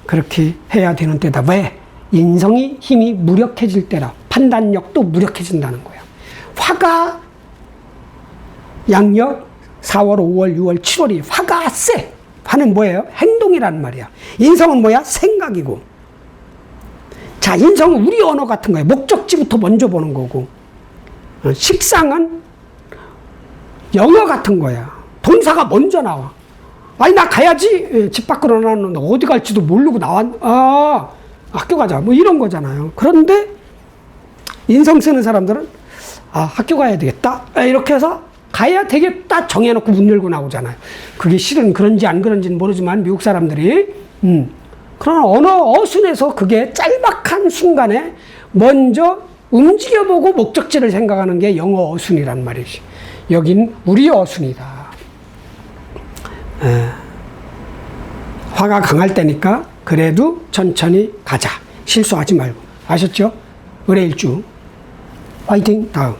그렇게 해야 되는 때다. 왜? 인성이 힘이 무력해질 때라. 판단력도 무력해진다는 거예요. 화가 양력 4월, 5월, 6월, 7월이 화가 세. 화는 뭐예요? 행동이란 말이야. 인성은 뭐야? 생각이고. 자, 인성은 우리 언어 같은 거예요. 목적지부터 먼저 보는 거고. 식상은 영어 같은 거야. 동사가 먼저 나와. 아니, 나 가야지. 집 밖으로 나왔는데 어디 갈지도 모르고 학교 가자. 뭐 이런 거잖아요. 그런데 인성 쓰는 사람들은 학교 가야 되겠다. 이렇게 해서 가야 되겠다 정해놓고 문 열고 나오잖아요. 그게 실은 그런지 안 그런지는 모르지만 미국 사람들이 그러나 언어 어순에서 그게 짤막한 순간에 먼저 움직여보고 목적지를 생각하는 게 영어 어순이란 말이지. 여긴 우리 어순이다. 화가 강할 때니까 그래도 천천히 가자. 실수하지 말고. 아셨죠? 을의일주 화이팅. 다음.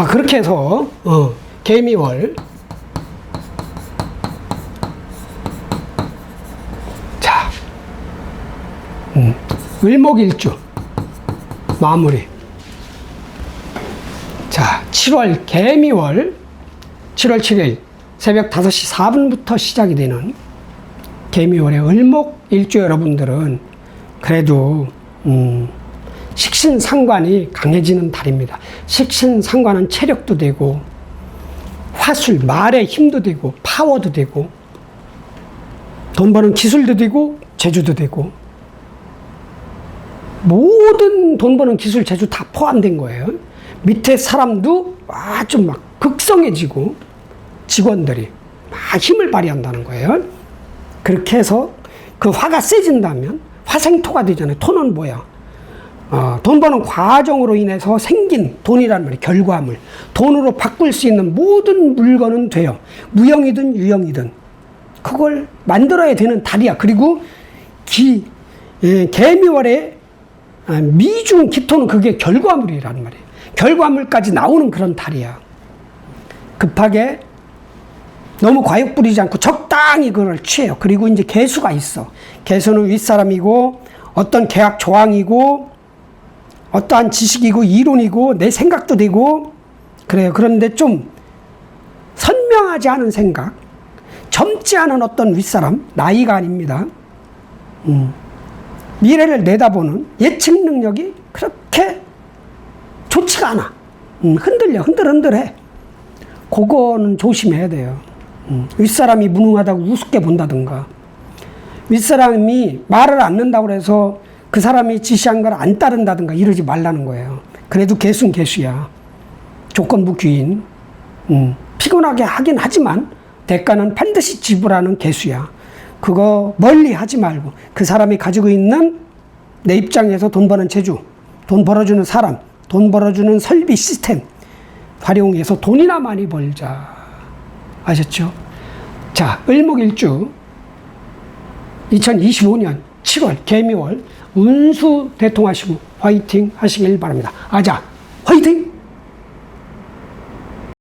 그렇게 해서 개미월. 자, 을목일주 마무리. 자, 7월 개미월 7월 7일 새벽 5시 4분부터 시작이 되는 개미월의 을목일주 여러분들은 그래도 식신상관이 강해지는 달입니다. 식신상관은 체력도 되고 화술, 말의 힘도 되고 파워도 되고 돈 버는 기술도 되고 재주도 되고 모든 돈 버는 기술, 재주 다 포함된 거예요. 밑에 사람도 아주 막 극성해지고 직원들이 막 힘을 발휘한다는 거예요. 그렇게 해서 그 화가 세진다면 화생토가 되잖아요. 토는 뭐야? 돈 버는 과정으로 인해서 생긴 돈이란 말이에요. 결과물. 돈으로 바꿀 수 있는 모든 물건은 돼요. 무형이든 유형이든. 그걸 만들어야 되는 달이야. 그리고 개미월에 미중 기토는 그게 결과물이란 말이에요. 결과물까지 나오는 그런 달이야. 급하게 너무 과욕 부리지 않고 적당히 그걸 취해요. 그리고 이제 개수가 있어. 개수는 윗사람이고 어떤 계약 조항이고 어떠한 지식이고 이론이고 내 생각도 되고 그래요. 그런데 좀 선명하지 않은 생각, 젊지 않은 어떤 윗사람, 나이가 아닙니다. 미래를 내다보는 예측 능력이 그렇게 좋지가 않아. 흔들해. 그거는 조심해야 돼요. 윗사람이 무능하다고 우습게 본다든가, 윗사람이 말을 안 듣는다고 해서 그 사람이 지시한 걸 안 따른다든가 이러지 말라는 거예요. 그래도 개수는 개수야. 조건부 귀인. 피곤하게 하긴 하지만 대가는 반드시 지불하는 개수야. 그거 멀리 하지 말고 그 사람이 가지고 있는 내 입장에서 돈 버는 재주, 돈 벌어주는 사람, 돈 벌어주는 설비 시스템 활용해서 돈이나 많이 벌자. 아셨죠? 자, 을목일주 2025년 7월 개미월 운수 대통하시고 화이팅 하시길 바랍니다. 아자, 화이팅!